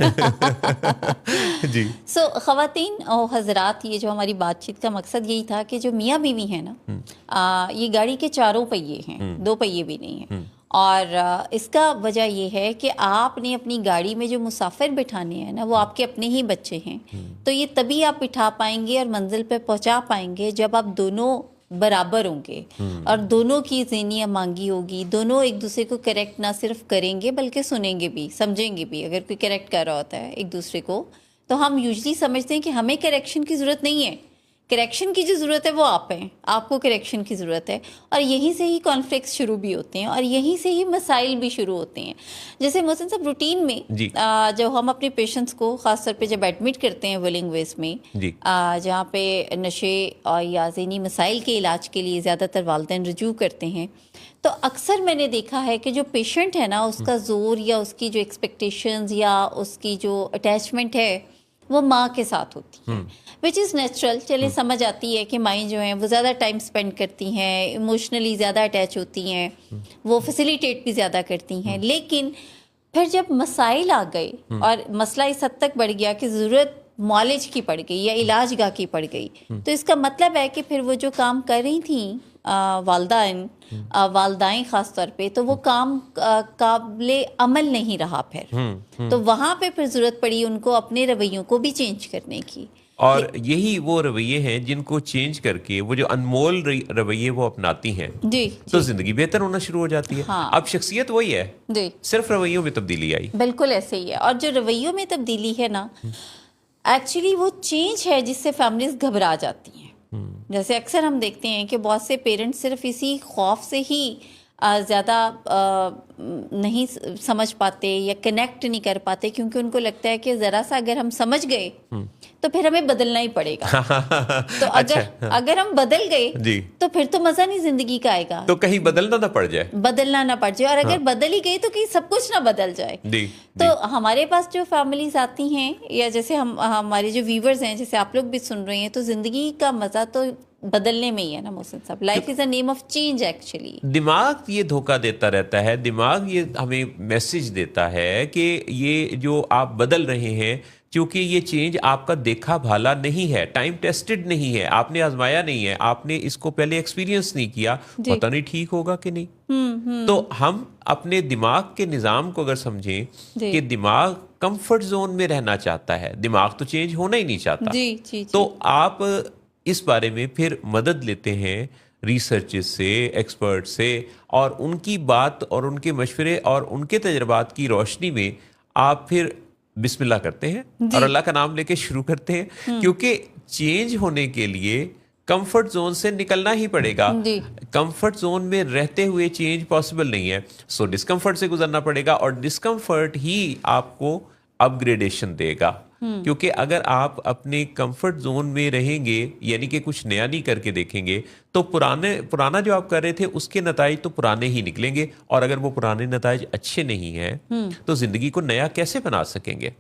S1: جی.
S2: سو خواتین اور حضرات، یہ جو ہماری بات چیت کا مقصد یہی تھا کہ جو میاں بیوی ہیں نا، یہ گاڑی کے چاروں پہیے ہیں، دو پہیے بھی نہیں ہیں. اور اس کا وجہ یہ ہے کہ آپ نے اپنی گاڑی میں جو مسافر بٹھانے ہیں نا، وہ آپ کے اپنے ہی بچے ہیں. تو یہ تبھی آپ بٹھا پائیں گے اور منزل پہ پہنچا پائیں گے جب آپ دونوں برابر ہوں گے اور دونوں کی ذہنی مانگی ہوگی. دونوں ایک دوسرے کو کریکٹ نہ صرف کریں گے بلکہ سنیں گے بھی، سمجھیں گے بھی. اگر کوئی کریکٹ کر رہا ہوتا ہے ایک دوسرے کو، تو ہم یوزلی سمجھتے ہیں کہ ہمیں کریکشن کی ضرورت نہیں ہے. کریکشن کی جو ضرورت ہے وہ آپ ہیں، آپ کو کریکشن کی ضرورت ہے. اور یہیں سے ہی کانفلکٹس شروع بھی ہوتے ہیں اور یہیں سے ہی مسائل بھی شروع ہوتے ہیں. جیسے محسن صاحب روٹین میں جب ہم اپنے پیشنٹس کو خاص طور پہ جب ایڈمٹ کرتے ہیں ولنگ ویس میں، جہاں پہ نشے یا ذہنی مسائل کے علاج کے لیے زیادہ تر والدین رجوع کرتے ہیں، تو اکثر میں نے دیکھا ہے کہ جو پیشنٹ ہے نا، اس کا زور یا اس کی جو ایکسپیکٹیشنز یا اس کی جو اٹیچمنٹ ہے وہ ماں کے ساتھ ہوتی ہے، وچ از نیچرل. چلے سمجھ آتی ہے کہ مائیں جو ہیں وہ زیادہ ٹائم اسپینڈ کرتی ہیں، ایموشنلی زیادہ اٹیچ ہوتی ہیں، وہ فیسیلیٹیٹ بھی زیادہ کرتی ہیں. لیکن پھر جب مسائل آ گئے اور مسئلہ اس حد تک بڑھ گیا کہ ضرورت معالج کی پڑ گئی یا علاج گاہ کی پڑ گئی، تو اس کا مطلب ہے کہ پھر وہ جو کام کر رہی تھیں والدائیں خاص طور پہ، تو وہ کام قابل عمل نہیں رہا. تو وہاں پہ پھر ضرورت پڑی ان کو اپنے رویوں کو بھی چینج کرنے کی.
S1: اور یہی وہ رویے ہیں جن کو چینج کر کے وہ جو انمول رویے وہ اپناتی ہیں، تو زندگی بہتر ہونا شروع ہو جاتی ہے. اب شخصیت وہی ہے، صرف رویوں میں تبدیلی آئی.
S2: بالکل ایسے ہی ہے. اور جو رویوں میں تبدیلی ہے نا، ایکچولی وہ چینج ہے جس سے فیملیز گھبرا جاتی ہیں. جیسے اکثر ہم دیکھتے ہیں کہ بہت سے پیرنٹس صرف اسی خوف سے ہی زیادہ نہیں سمجھ پاتے یا کنیکٹ نہیں کر پاتے، کیونکہ ان کو لگتا ہے کہ ذرا سا اگر ہم سمجھ گئے تو پھر ہمیں بدلنا ہی پڑے گا. تو اگر ہم بدل گئے تو پھر تو مزہ نہیں زندگی کا آئے گا،
S1: تو کہیں بدلنا نہ پڑ جائے. اور اگر بدل ہی گئی تو کہیں سب کچھ نہ بدل جائے. تو ہمارے پاس جو فیملیز آتی ہیں، یا جیسے ہمارے جو ویورز ہیں، جیسے آپ لوگ بھی سن رہے ہیں، تو زندگی کا مزہ تو بدلنے میں ہی ہے نا محسن صاحب. Life is a name of change. Actually دماغ یہ دھوکہ دیتا رہتا ہے، دماغ یہ ہمیں میسج دیتا ہے کہ یہ جو آپ بدل رہے ہیں، کیونکہ یہ چینج آپ کا دیکھا بھالا نہیں ہے، ٹائم ٹیسٹڈ نہیں ہے، آپ نے آزمایا نہیں ہے، آپ نے اس کو پہلے ایکسپیرینس نہیں کیا، پتہ نہیں ٹھیک ہوگا کہ نہیں. تو ہم اپنے دماغ کے نظام کو اگر سمجھیں کہ دماغ کمفرٹ زون میں رہنا چاہتا ہے، دماغ تو چینج ہونا ہی نہیں چاہتا. تو آپ اس بارے میں پھر مدد لیتے ہیں ریسرچز سے، ایکسپرٹ سے، اور ان کی بات اور ان کے مشورے اور ان کے تجربات کی روشنی میں آپ پھر بسم اللہ کرتے ہیں اور اللہ کا نام لے کے شروع کرتے ہیں. کیونکہ چینج ہونے کے لیے کمفرٹ زون سے نکلنا ہی پڑے گا. کمفرٹ زون میں رہتے ہوئے چینج پاسبل نہیں ہے. سو ڈسکمفرٹ سے گزرنا پڑے گا، اور ڈسکمفرٹ ہی آپ کو اپ گریڈیشن دے گا. کیونکہ اگر آپ اپنے کمفرٹ زون میں رہیں گے، یعنی کہ کچھ نیا نہیں کر کے دیکھیں گے، تو پرانا جو آپ کر رہے تھے اس کے نتائج تو پرانے ہی نکلیں گے. اور اگر وہ پرانے نتائج اچھے نہیں ہیں تو زندگی کو نیا کیسے بنا سکیں گے؟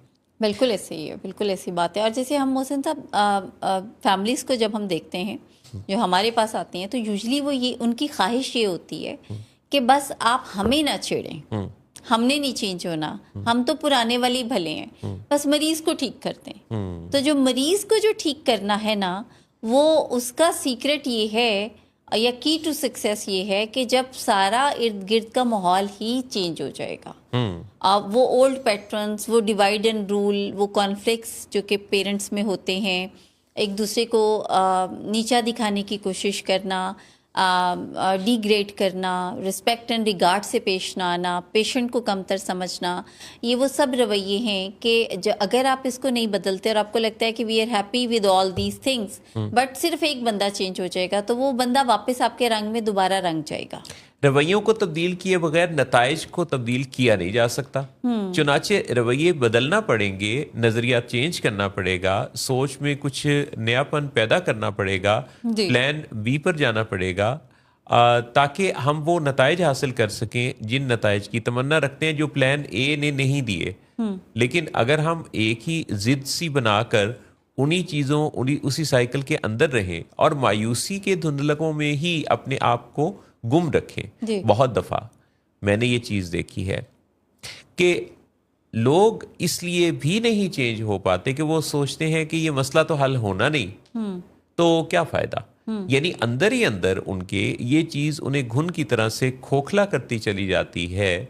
S2: بالکل ایسے ہی ہے، بالکل ایسی بات ہے. اور جیسے ہم محسن صاحب فیملیز کو جب ہم دیکھتے ہیں جو ہمارے پاس آتے ہیں، تو یوزلی وہ ان کی خواہش یہ ہوتی ہے کہ بس آپ ہمیں نہ چھیڑیں، ہم نے نہیں چینج ہونا، ہم تو پرانے والی بھلے ہیں، بس مریض کو ٹھیک کرتے ہیں. تو جو مریض کو جو ٹھیک کرنا ہے نا، وہ اس کا سیکرٹ یہ ہے یا کی ٹو سکسیس یہ ہے کہ جب سارا ارد گرد کا ماحول ہی چینج ہو جائے گا. وہ اولڈ پیٹرنس، وہ ڈیوائڈ اینڈ رول، وہ کانفلکٹس جو کہ پیرنٹس میں ہوتے ہیں، ایک دوسرے کو نیچا دکھانے کی کوشش کرنا، ڈی گریڈ کرنا، رسپیکٹ اینڈ ریگارڈ سے پیش نہ آنا، پیشنٹ کو کمتر سمجھنا، یہ وہ سب رویے ہیں کہ اگر آپ اس کو نہیں بدلتے اور آپ کو لگتا ہے کہ we are happy with all these things, but صرف ایک بندہ چینج ہو جائے گا، تو وہ بندہ واپس آپ کے رنگ میں دوبارہ رنگ جائے گا.
S1: رویوں کو تبدیل کیے بغیر نتائج کو تبدیل کیا نہیں جا سکتا. چنانچہ رویے بدلنا پڑیں گے، نظریہ چینج کرنا پڑے گا، سوچ میں کچھ نیاپن پیدا کرنا پڑے گا، پلان بی پر جانا پڑے گا، تاکہ ہم وہ نتائج حاصل کر سکیں جن نتائج کی تمنا رکھتے ہیں جو پلان اے نے نہیں دیے. لیکن اگر ہم ایک ہی ضد سی بنا کر انہی چیزوں اسی سائیکل کے اندر رہیں اور مایوسی کے دھندلکوں میں ہی اپنے آپ کو گم رکھیں.
S2: جی.
S1: بہت دفعہ میں نے یہ چیز دیکھی ہے کہ لوگ اس لیے بھی نہیں چینج ہو پاتے کہ وہ سوچتے ہیں کہ یہ مسئلہ تو حل ہونا نہیں تو کیا فائدہ. یعنی اندر ہی اندر ان کے یہ چیز انہیں گھن کی طرح سے کھوکھلا کرتی چلی جاتی ہے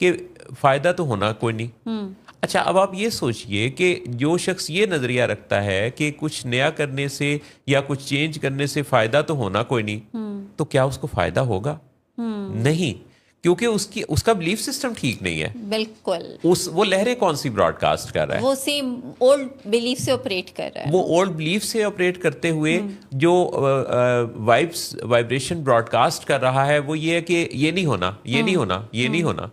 S1: کہ فائدہ تو ہونا کوئی نہیں. اچھا اب آپ یہ سوچئے کہ جو شخص یہ نظریہ رکھتا ہے کہ کچھ نیا کرنے سے یا کچھ چینج کرنے سے فائدہ تو ہونا کوئی نہیں تو کیا اس کو فائدہ ہوگا؟ نہیں، کیونکہ اس کا بلیف سسٹم ٹھیک نہیں ہے.
S2: بالکل.
S1: وہ لہریں کون سی براڈ کاسٹ کر رہا ہے؟
S2: وہ سیم اولڈ بلیف سے آپریٹ کر رہا ہے.
S1: وہ اولڈ بلیف سے آپریٹ کرتے ہوئے جو وائبریشن براڈ کاسٹ کر رہا ہے وہ یہ ہے کہ یہ نہیں ہونا، یہ نہیں ہونا، یہ نہیں ہونا.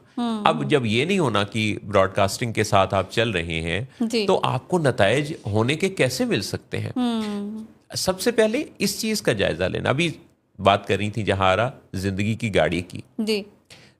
S1: اب جب یہ نہیں ہونا کی براڈ کاسٹنگ کے ساتھ آپ چل رہے ہیں تو آپ کو نتائج ہونے کے کیسے مل سکتے ہیں؟ سب سے پہلے اس چیز کا جائزہ لینا. ابھی بات کر رہی تھی جہارا زندگی کی گاڑی کی.
S2: جی.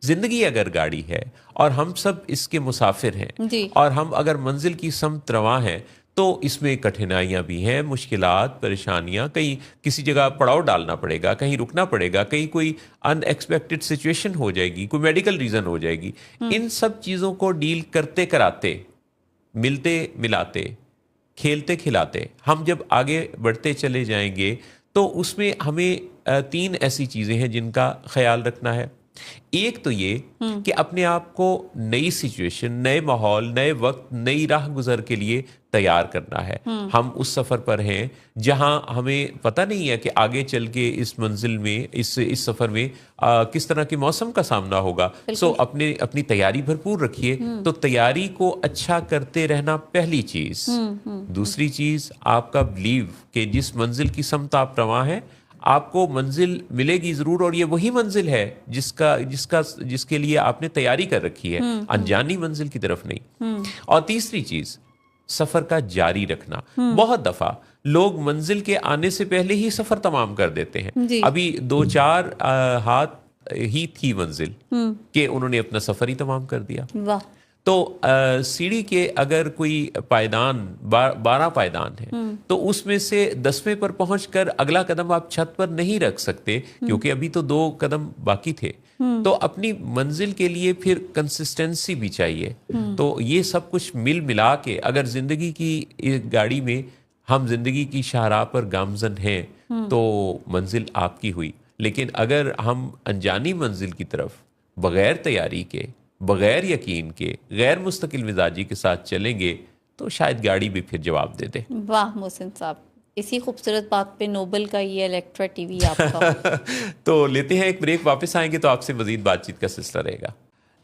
S1: زندگی اگر گاڑی ہے اور ہم سب اس کے مسافر ہیں
S2: جی.
S1: اور ہم اگر منزل کی سمت رواں ہیں تو اس میں کٹھنائیاں بھی ہیں، مشکلات، پریشانیاں، کہیں کسی جگہ پڑاؤ ڈالنا پڑے گا، کہیں رکنا پڑے گا، کہیں کوئی ان ایکسپیکٹڈ سچویشن ہو جائے گی، کوئی میڈیکل ریزن ہو جائے گی. ان سب چیزوں کو ڈیل کرتے کراتے، ملتے ملاتے، کھیلتے کھلاتے ہم جب آگے بڑھتے چلے جائیں گے تو اس میں ہمیں 3 ایسی چیزیں ہیں جن کا خیال رکھنا ہے. ایک تو یہ کہ اپنے آپ کو نئی سچویشن، نئے ماحول، نئے وقت، نئی راہ گزر کے لیے تیار کرنا ہے. ہم اس سفر پر ہیں جہاں ہمیں پتہ نہیں ہے کہ آگے چل کے اس منزل میں، اس سفر میں کس طرح کے موسم کا سامنا ہوگا. سو اپنی تیاری بھرپور رکھیے. تو تیاری کو اچھا کرتے رہنا پہلی چیز. دوسری چیز آپ کا بلیو کہ جس منزل کی سمت آپ رواں ہیں آپ کو منزل ملے گی ضرور، اور یہ وہی منزل ہے جس کے لیے آپ نے تیاری کر رکھی ہے، انجانی منزل کی طرف نہیں. اور تیسری چیز سفر کا جاری رکھنا. بہت دفعہ لوگ منزل کے آنے سے پہلے ہی سفر تمام کر دیتے ہیں. ابھی 2-4 ہاتھ ہی تھی منزل کہ انہوں نے اپنا سفر ہی تمام کر دیا.
S2: واہ.
S1: تو سیڑھی کے اگر کوئی پائدان 12 پائدان ہیں تو اس میں سے 10ویں پر پہنچ کر اگلا قدم آپ چھت پر نہیں رکھ سکتے کیونکہ ابھی تو 2 قدم باقی تھے. تو اپنی منزل کے لیے پھر کنسسٹنسی بھی چاہیے. تو یہ سب کچھ ملا کے اگر زندگی کی گاڑی میں ہم زندگی کی شاہراہ پر گامزن ہیں تو منزل آپ کی ہوئی. لیکن اگر ہم انجانی منزل کی طرف بغیر تیاری کے، بغیر یقین کے، غیر مستقل مزاجی کے ساتھ چلیں گے تو شاید گاڑی بھی پھر جواب دے دے.
S2: واہ محسن صاحب، اسی خوبصورت بات پہ نوبل کا یہ الیکٹرا ٹی وی آپ کا.
S1: تو لیتے ہیں ایک بریک، واپس آئیں گے تو آپ سے مزید بات چیت کا سلسلہ رہے گا.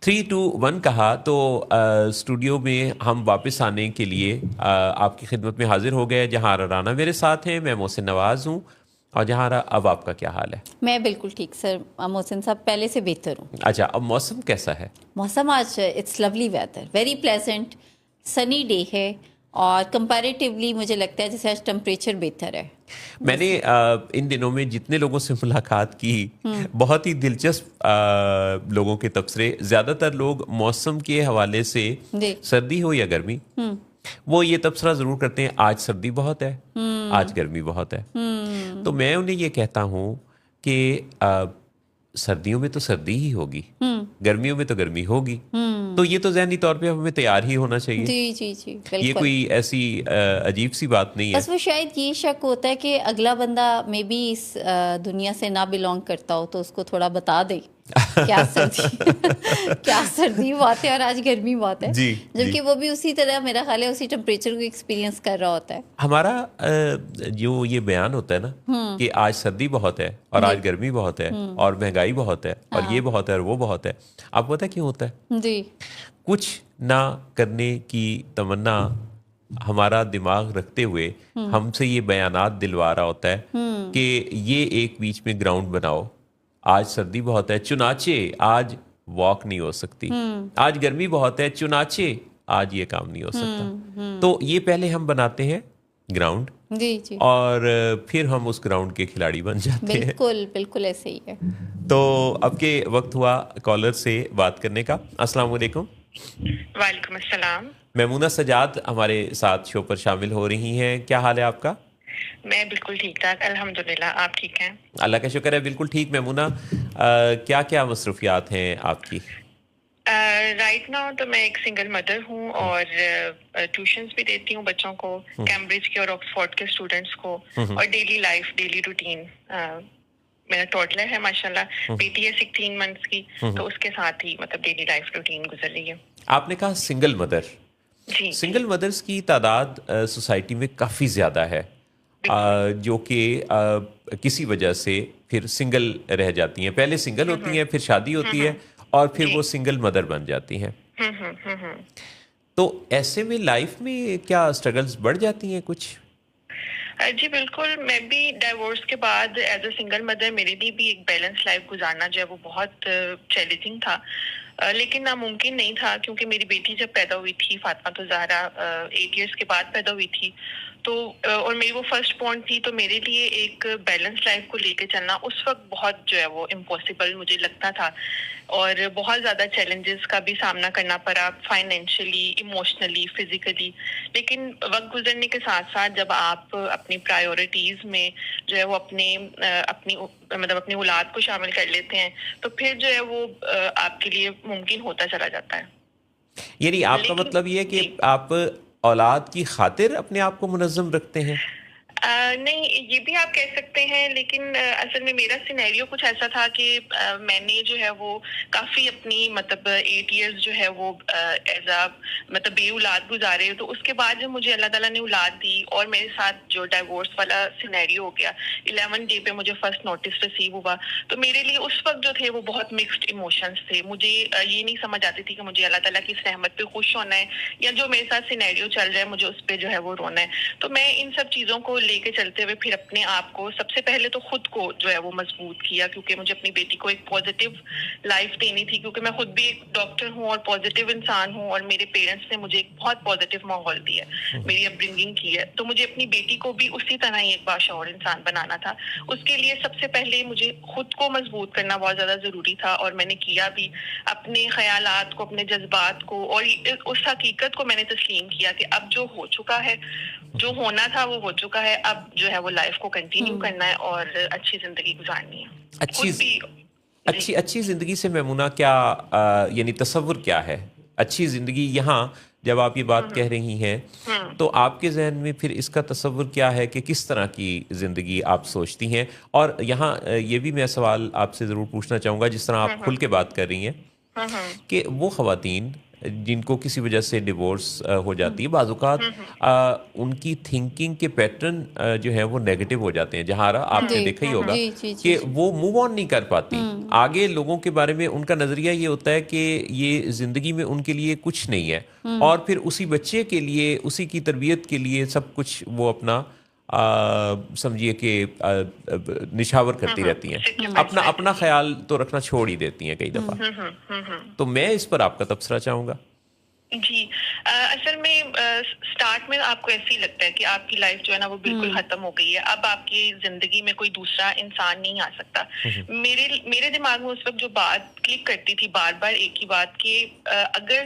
S1: 3 2 1 کہا تو اسٹوڈیو میں ہم واپس آنے کے لیے آپ کی خدمت میں حاضر ہو گئے. جہاں رانا میرے ساتھ ہیں، میں محسن نواز ہوں. اور جہاں اب آپ کا کیا حال ہے؟
S2: میں بالکل ٹھیک سر محسن صاحب، پہلے سے بہتر ہوں.
S1: اچھا، اب موسم کیسا ہے؟
S2: موسم آج it's lovely weather, very pleasant, sunny day ہے اور کمپیریٹیولی مجھے لگتا ہے جیسے آج ٹمپریچر بہتر ہے.
S1: میں نے ان دنوں میں جتنے لوگوں سے ملاقات کی بہت ہی دلچسپ لوگوں کے تبصرے. زیادہ تر لوگ موسم کے حوالے سے سردی ہو یا گرمی وہ یہ تبصرہ ضرور کرتے ہیں آج سردی بہت ہے، آج گرمی بہت ہے. تو میں انہیں یہ کہتا ہوں کہ سردیوں میں تو سردی ہی ہوگی، گرمیوں میں تو گرمی ہوگی. تو یہ تو ذہنی طور پہ ہمیں تیار ہی ہونا چاہیے.
S2: جی جی جی بالکل.
S1: یہ کوئی ایسی عجیب سی بات نہیں ہے.
S2: بس وہ شاید یہ شک ہوتا ہے کہ اگلا بندہ میں بھی اس دنیا سے نہ بلونگ کرتا ہو تو اس کو تھوڑا بتا دے کیا سردی بات ہے اور آج گرمی بات ہے. جبکہ وہ بھی اسی طرح میرا خیال ہے اسی ٹمپریچر کو ایکسپیرینس کر رہا ہوتا ہے.
S1: ہمارا جو یہ بیان ہوتا ہے نا کہ آج سردی بہت ہے اور آج گرمی بہت ہے اور مہنگائی بہت ہے اور یہ بہت ہے اور وہ بہت ہے، آپ کو پتہ ہے کیوں ہوتا ہے؟
S2: جی.
S1: کچھ نہ کرنے کی تمنا ہمارا دماغ رکھتے ہوئے ہم سے یہ بیانات دلوا رہا ہوتا ہے کہ یہ ایک بیچ میں گراؤنڈ بناؤ. آج سردی بہت ہے چنانچہ آج واک نہیں ہو سکتی، آج گرمی بہت ہے چنانچہ آج یہ کام نہیں ہو سکتا. تو یہ پہلے ہم بناتے ہیں گراؤنڈ
S2: جی جی
S1: اور پھر ہم اس گراؤنڈ کے کھلاڑی بن جاتے ہیں.
S2: بالکل بالکل ایسے ہی ہے.
S1: تو اب کے وقت ہوا کالر سے بات کرنے کا. السلام علیکم.
S3: وعلیکم السلام.
S1: میمونہ سجاد ہمارے ساتھ شو پر شامل ہو رہی ہیں. کیا حال ہے آپ کا؟
S3: میں بالکل ٹھیک ٹھاک الحمدللہ. آپ ٹھیک ہیں؟
S1: اللہ کا شکر ہے بالکل ٹھیک. میمونہ کیا کیا مصروفیات ہیں آپ کی؟
S3: رائٹ ناؤ تو میں ایک سنگل مدر ہوں اور ٹیوشنز بھی دیتی ہوں بچوں کو، کیمبرج کے اور آکسفورڈ کے اسٹوڈنٹس کو، اور ڈیلی لائف ڈیلی روٹین. میرا ٹوٹلر ہے ماشاءاللہ، بیٹی ہے 16 منتھس کی، تو اس کے ساتھ ہی مطلب ڈیلی لائف روٹین گزر رہی ہے.
S1: آپ نے کہا سنگل مدر.
S3: جی
S1: سنگل مدرس کی تعداد سوسائٹی میں کافی زیادہ ہے، جو کہ کسی وجہ سے پھر سنگل رہ جاتی ہیں. پہلے سنگل ہوتی ہیں، پھر شادی ہوتی ہے، اور پھر وہ سنگل مدر بن جاتی ہیں. تو ایسے میں لائف میں کیا اسٹرگلز بڑھ جاتی ہیں کچھ؟
S3: جی بالکل. میں بھی ڈائیورس کے بعد ایز اے سنگل مدر میرے لیے بھی ایک بیلنس لائف گزارنا جو ہے وہ بہت چیلنجنگ تھا، لیکن ناممکن نہیں تھا، کیونکہ میری بیٹی جب پیدا ہوئی تھی فاطمہ الزہرا 8 ایئرس کے بعد پیدا ہوئی تھی، تو اور میری وہ فرسٹ بورن تھی، تو میرے لیے ایک بیلنس لائف کو لے کے چلنا اس وقت بہت جو ہے وہ امپاسبل مجھے لگتا تھا، اور بہت زیادہ چیلنجز کا بھی سامنا کرنا پڑا، فائنینشلی، ایموشنلی، فزیکلی. لیکن وقت گزرنے کے ساتھ ساتھ جب آپ اپنی پرائیورٹیز میں جو ہے وہ اپنی اولاد کو شامل کر لیتے ہیں، تو پھر جو ہے وہ آپ کے لیے ممکن ہوتا چلا جاتا ہے.
S1: یعنی آپ کا مطلب یہ ہے کہ آپ اولاد کی خاطر اپنے آپ کو منظم رکھتے ہیں؟
S3: نہیں، یہ بھی آپ کہہ سکتے ہیں، لیکن اصل میں میرا سینیریو کچھ ایسا تھا کہ میں نے جو ہے وہ کافی اپنی مطلب 8 ایئرز جو ہے وہ ایز اے مطلب بے اولاد گزارے. تو اس کے بعد جب مجھے اللہ تعالیٰ نے اولاد دی اور میرے ساتھ جو ڈائیورس والا سینیریو ہو گیا، 11 ڈے پہ مجھے فرسٹ نوٹس ریسیو ہوا، تو میرے لیے اس وقت جو تھے وہ بہت مکسڈ ایموشنز تھے. مجھے یہ نہیں سمجھ آتی تھی کہ مجھے اللہ تعالیٰ کی اس رحمت پہ خوش ہونا ہے یا جو میرے ساتھ سینیریو چل رہا ہے مجھے اس پہ جو ہے وہ رونا ہے. تو میں ان سب چیزوں کو لے کے چلتے ہوئے پھر اپنے آپ کو سب سے پہلے تو خود کو جو ہے وہ مضبوط کیا، کیونکہ مجھے اپنی بیٹی کو ایک پازیٹیو لائف دینی تھی، کیونکہ میں خود بھی ایک ڈاکٹر ہوں اور پازیٹیو انسان ہوں، اور میرے پیرنٹس نے مجھے ایک بہت پازیٹیو ماحول دیا، میری اپ برنگنگ کی ہے. تو مجھے اپنی بیٹی کو بھی اسی طرح ہی ایک باشعور انسان بنانا تھا. اس کے لیے سب سے پہلے مجھے خود کو مضبوط کرنا بہت زیادہ ضروری تھا، اور میں نے کیا بھی. اپنے خیالات کو، اپنے جذبات کو، اور اس حقیقت کو میں نے تسلیم کیا کہ اب جو ہو چکا ہے، جو ہونا تھا وہ ہو چکا ہے، اب جو ہے وہ لائف کو کنٹینیو کرنا ہے اور اچھی زندگی گزارنی ہے.
S1: اچھی زندگی سے میمونہ کیا یعنی تصور کیا ہے اچھی زندگی؟ یہاں جب آپ یہ بات کہہ رہی ہیں تو آپ کے ذہن میں پھر اس کا تصور کیا ہے کہ کس طرح کی زندگی آپ سوچتی ہیں؟ اور یہاں یہ بھی میں سوال آپ سے ضرور پوچھنا چاہوں گا، جس طرح آپ کھل کے بات کر رہی ہیں کہ وہ خواتین جن کو کسی وجہ سے ڈیورس ہو جاتی ہے، بعض اوقات ان کی تھنکنگ کے پیٹرن جو ہیں وہ نیگیٹو ہو جاتے ہیں. جہاں آپ نے دیکھا ہی ہوگا کہ وہ موو آن نہیں کر پاتی آگے. لوگوں کے بارے میں ان کا نظریہ یہ ہوتا ہے کہ یہ زندگی میں ان کے لیے کچھ نہیں ہے، اور پھر اسی بچے کے لیے، اسی کی تربیت کے لیے سب کچھ وہ اپنا سمجھیے کہ نشاور کرتی رہتی ہیں، اپنا خیال تو رکھنا چھوڑ ہی دیتی ہیں کئی دفعہ. تو میں اس پر آپ کا تبصرہ چاہوں گا.
S3: جی اصل میں سٹارٹ میں آپ کو ایسے ہی لگتا ہے کہ آپ کی لائف جو ہے نا وہ بالکل ختم ہو گئی ہے، اب آپ کی زندگی میں کوئی دوسرا انسان نہیں آ سکتا. میرے دماغ میں اس وقت جو بات کلک کرتی تھی بار بار ایک ہی بات، کہ اگر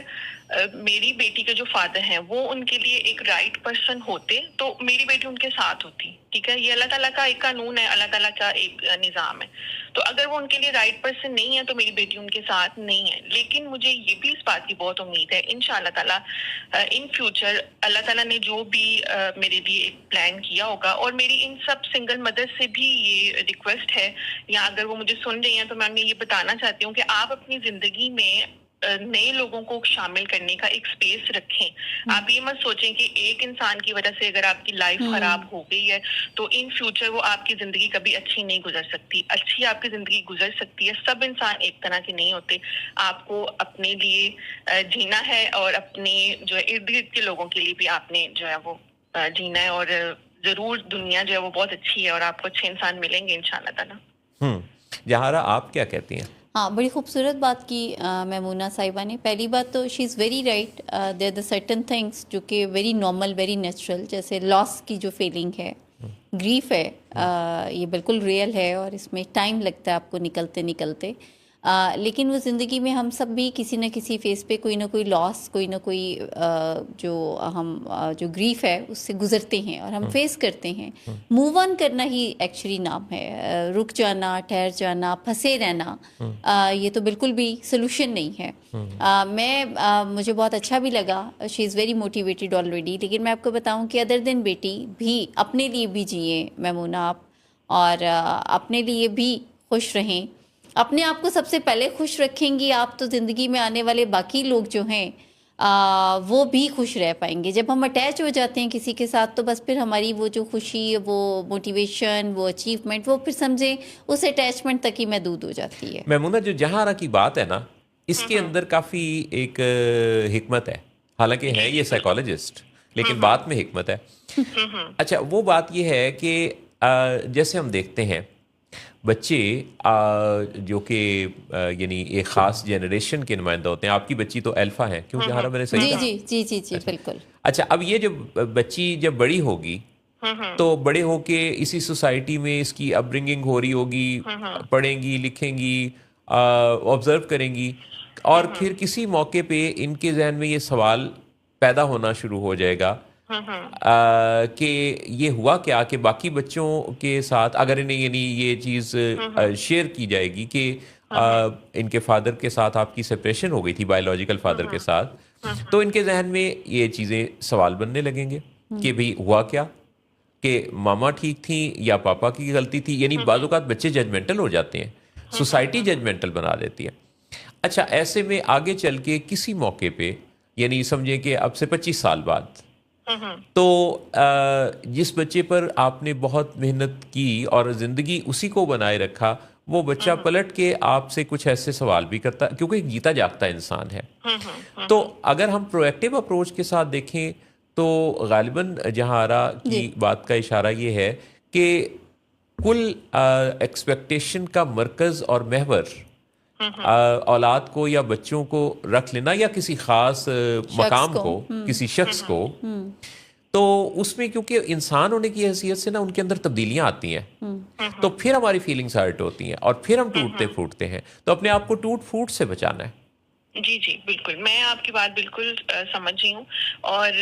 S3: میری بیٹی کے جو فادر ہیں وہ ان کے لیے ایک رائٹ پرسن ہوتے تو میری بیٹی ان کے ساتھ ہوتی. ٹھیک ہے، یہ اللہ تعالیٰ کا ایک قانون ہے، اللہ تعالیٰ کا ایک نظام ہے. تو اگر وہ ان کے لیے رائٹ پرسن نہیں ہے تو میری بیٹی ان کے ساتھ نہیں ہے. لیکن مجھے یہ بھی اس بات کی بہت امید ہے انشاءاللہ تعالیٰ ان فیوچر اللہ تعالیٰ نے جو بھی میرے لیے ایک پلان کیا ہوگا. اور میری ان سب سنگل مدر سے بھی یہ ریکویسٹ ہے، یا اگر وہ مجھے سن رہی ہیں تو میں انہیں یہ بتانا چاہتی ہوں کہ آپ اپنی زندگی میں نئے لوگوں کو شامل کرنے کا ایک سپیس رکھیں. آپ یہ مت سوچیں کہ ایک انسان کی وجہ سے اگر آپ کی لائف خراب ہو گئی ہے تو ان فیوچر وہ آپ کی زندگی کبھی اچھی نہیں گزر سکتی. اچھی آپ کی زندگی گزر سکتی ہے. سب انسان ایک طرح کے نہیں ہوتے. آپ کو اپنے لیے جینا ہے اور اپنے جو ارد گرد کے لوگوں کے لیے بھی آپ نے جو ہے وہ جینا ہے، اور ضرور دنیا جو ہے وہ بہت اچھی ہے اور آپ کو اچھے انسان ملیں گے انشاءاللہ تعالیٰ.
S1: جہارا آپ کیا کہتی ہیں؟
S2: ہاں بڑی خوبصورت بات کی میمونہ صاحبہ نے. پہلی بات تو she is very right, there are the certain things جو کہ ویری نارمل ویری نیچرل, جیسے لاس کی جو فیلنگ ہے, گریف ہے, یہ بالکل ریئل ہے اور اس میں ٹائم لگتا ہے آپ کو نکلتے نکلتے, لیکن وہ زندگی میں ہم سب بھی کسی نہ کسی فیس پہ کوئی نہ کوئی لاس, کوئی نہ کوئی جو ہم جو گریف ہے اس سے گزرتے ہیں اور ہم فیس کرتے ہیں. موو آن کرنا ہی ایکچولی نام ہے. رک جانا, ٹھہر جانا, پھنسے رہنا, یہ تو بالکل بھی سلوشن نہیں ہے. مجھے بہت اچھا بھی لگا, شی از ویری موٹیویٹیڈ آلریڈی. لیکن میں آپ کو بتاؤں کہ ادر دین بیٹی بھی اپنے لیے بھی جئیں میمونہ آپ, اور اپنے لیے بھی خوش رہیں. اپنے آپ کو سب سے پہلے خوش رکھیں گی آپ تو زندگی میں آنے والے باقی لوگ جو ہیں وہ بھی خوش رہ پائیں گے. جب ہم اٹیچ ہو جاتے ہیں کسی کے ساتھ تو بس پھر ہماری وہ جو خوشی, وہ موٹیویشن, وہ اچیومنٹ, وہ پھر سمجھیں اس اٹیچمنٹ تک ہی محدود ہو جاتی ہے.
S1: میمونہ جو جہاں کی بات ہے نا, اس کے اندر کافی ایک حکمت ہے. حالانکہ ہے یہ سائیکالوجسٹ, لیکن بات میں حکمت ہے. اچھا, وہ بات یہ ہے کہ جیسے ہم دیکھتے ہیں بچے جو کہ یعنی ایک خاص جنریشن کے نمائندہ ہوتے ہیں. آپ کی بچی تو الفا ہیں, کیوں جہاں میں نے صحیح کہا؟
S2: جی جی جی جی بالکل.
S1: اچھا, اب یہ جو بچی جب بڑی ہوگی تو بڑے ہو کے اسی سوسائٹی میں اس کی اپ برنگنگ ہو رہی ہوگی, پڑھیں گی, لکھیں گی, آبزرو کریں گی, اور پھر کسی موقع پہ ان کے ذہن میں یہ سوال پیدا ہونا شروع ہو جائے گا کہ یہ ہوا کیا کہ باقی بچوں کے ساتھ اگر انہیں یعنی یہ چیز شیئر کی جائے گی کہ ان کے فادر کے ساتھ آپ کی سپریشن ہو گئی تھی, بایولوجیکل فادر کے ساتھ, تو ان کے ذہن میں یہ چیزیں سوال بننے لگیں گے کہ بھئی ہوا کیا, کہ ماما ٹھیک تھیں یا پاپا کی غلطی تھی. یعنی بعض اوقات بچے ججمنٹل ہو جاتے ہیں, سوسائٹی ججمنٹل بنا دیتی ہے. اچھا, ایسے میں آگے چل کے کسی موقع پہ یعنی سمجھیں کہ اب سے 25 سال بعد تو جس بچے پر آپ نے بہت محنت کی اور زندگی اسی کو بنائے رکھا, وہ بچہ پلٹ کے آپ سے کچھ ایسے سوال بھی کرتا, کیونکہ ایک جیتا جاگتا انسان ہے. تو اگر ہم پرو ایکٹیو اپروچ کے ساتھ دیکھیں تو غالباً جہاں آرا کی بات کا اشارہ یہ ہے کہ کل ایکسپیکٹیشن کا مرکز اور محور اولاد کو یا بچوں کو رکھ لینا, یا کسی خاص مقام کو, کسی شخص کو, تو اس میں کیونکہ انسان ہونے کی حیثیت سے نا ان کے اندر تبدیلیاں آتی ہیں, تو پھر ہماری فیلنگز ہرٹ ہوتی ہیں اور پھر ہم ٹوٹتے پھوٹتے ہیں. تو اپنے آپ کو ٹوٹ پھوٹ سے بچانا ہے.
S3: جی جی بالکل, میں آپ کی بات بالکل سمجھ رہی ہوں. اور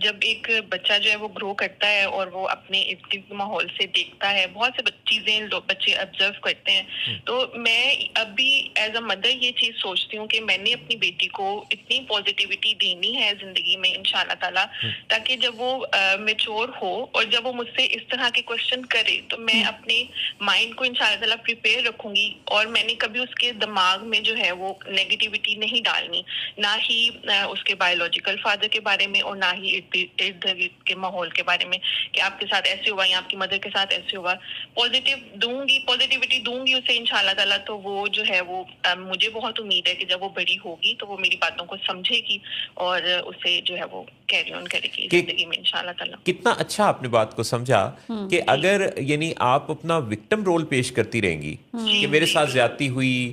S3: جب ایک بچہ جو ہے وہ گرو کرتا ہے اور وہ اپنے ارد گرد ماحول سے دیکھتا ہے, بہت سے چیزیں بچے آبزرو کرتے ہیں, تو میں اب بھی ایز اے مدر یہ چیز سوچتی ہوں کہ میں نے اپنی بیٹی کو اتنی پازیٹیوٹی دینی ہے زندگی میں انشاءاللہ تعالیٰ, تاکہ جب وہ میچور ہو اور جب وہ مجھ سے اس طرح کے کوشچن کرے تو میں اپنے مائنڈ کو انشاءاللہ تعالیٰ پریپیئر رکھوں گی, اور میں نے کبھی اس کے دماغ میں جو ہے وہ نیگیٹیوٹی نہیں ڈالنی, نہ ہی اس کے بایولوجیکل فادر کے بارے میں اور نہ ہی ارد گرد کے ماحول کے بارے میں کہ آپ کے ساتھ ایسے ہوا یا آپ کی مدر کے ساتھ ایسے ہوا. پازیٹیوٹی دوں گی اسے انشاءاللہ تعالیٰ, تو وہ جو ہے وہ مجھے بہت امید ہے کہ جب وہ بڑی ہوگی تو وہ میری باتوں کو سمجھے گی اور اسے جو ہے وہ کیری آن کرے گی زندگی میں انشاءاللہ تعالیٰ.
S1: کتنا اچھا آپ نے بات کو سمجھا کہ اگر یعنی آپ اپنا وکٹم رول پیش کرتی رہیں گی کہ میرے ساتھ زیادتی ہوئی,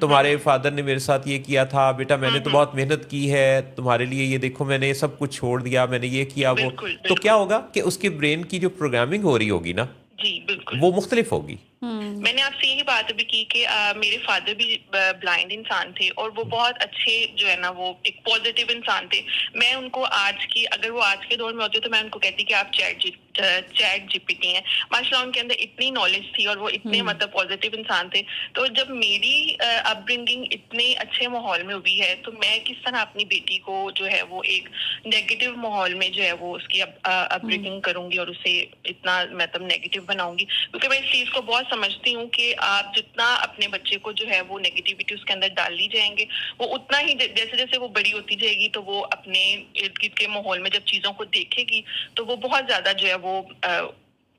S1: تمہارے فادر نے میرے ساتھ یہ کیا تھا, بیٹا میں نے تو بہت محنت کی ہے تمہارے لیے, یہ دیکھو میں نے سب کچھ چھوڑ دیا, میں نے یہ کیا وہ, تو کیا ہوگا کہ اس کے برین کی جو پروگرامنگ ہو رہی ہوگی نا,
S3: جی بالکل
S1: وہ مختلف ہوگی.
S3: میں نے آپ سے یہی بات بھی کی کہ میرے فادر بھی بلائنڈ انسان تھے اور وہ بہت اچھے جو ہے نا وہ ایک پازیٹیو انسان تھے. میں ان کو اگر وہ آج کے دور میں ہوتے تو میں ان کو کہتی کہ آپ چیٹ جی پی ٹی ہیں. ماشاء اللہ ان کے اندر اتنی نالج تھی اور وہ اتنے مطلب پازیٹیو انسان تھے. تو جب میری اپ برنگنگ اتنے اچھے ماحول میں ہوئی ہے تو میں کس طرح اپنی بیٹی کو جو ہے وہ ایک نیگیٹو ماحول میں جو ہے وہ اس کی اپ برنگنگ کروں گی اور اسے اتنا مطلب نیگیٹو بناؤں گی, کیونکہ میں اس چیز کو بہت سمجھتی ہوں کہ آپ جتنا اپنے بچے کو جو ہے وہ نیگیٹیوٹی اس کے اندر ڈال لی جائیں گے, وہ اتنا ہی جیسے جیسے وہ بڑی ہوتی جائے گی تو وہ اپنے ارد گرد کے ماحول میں جب چیزوں کو دیکھے گی تو وہ بہت زیادہ جو ہے وہ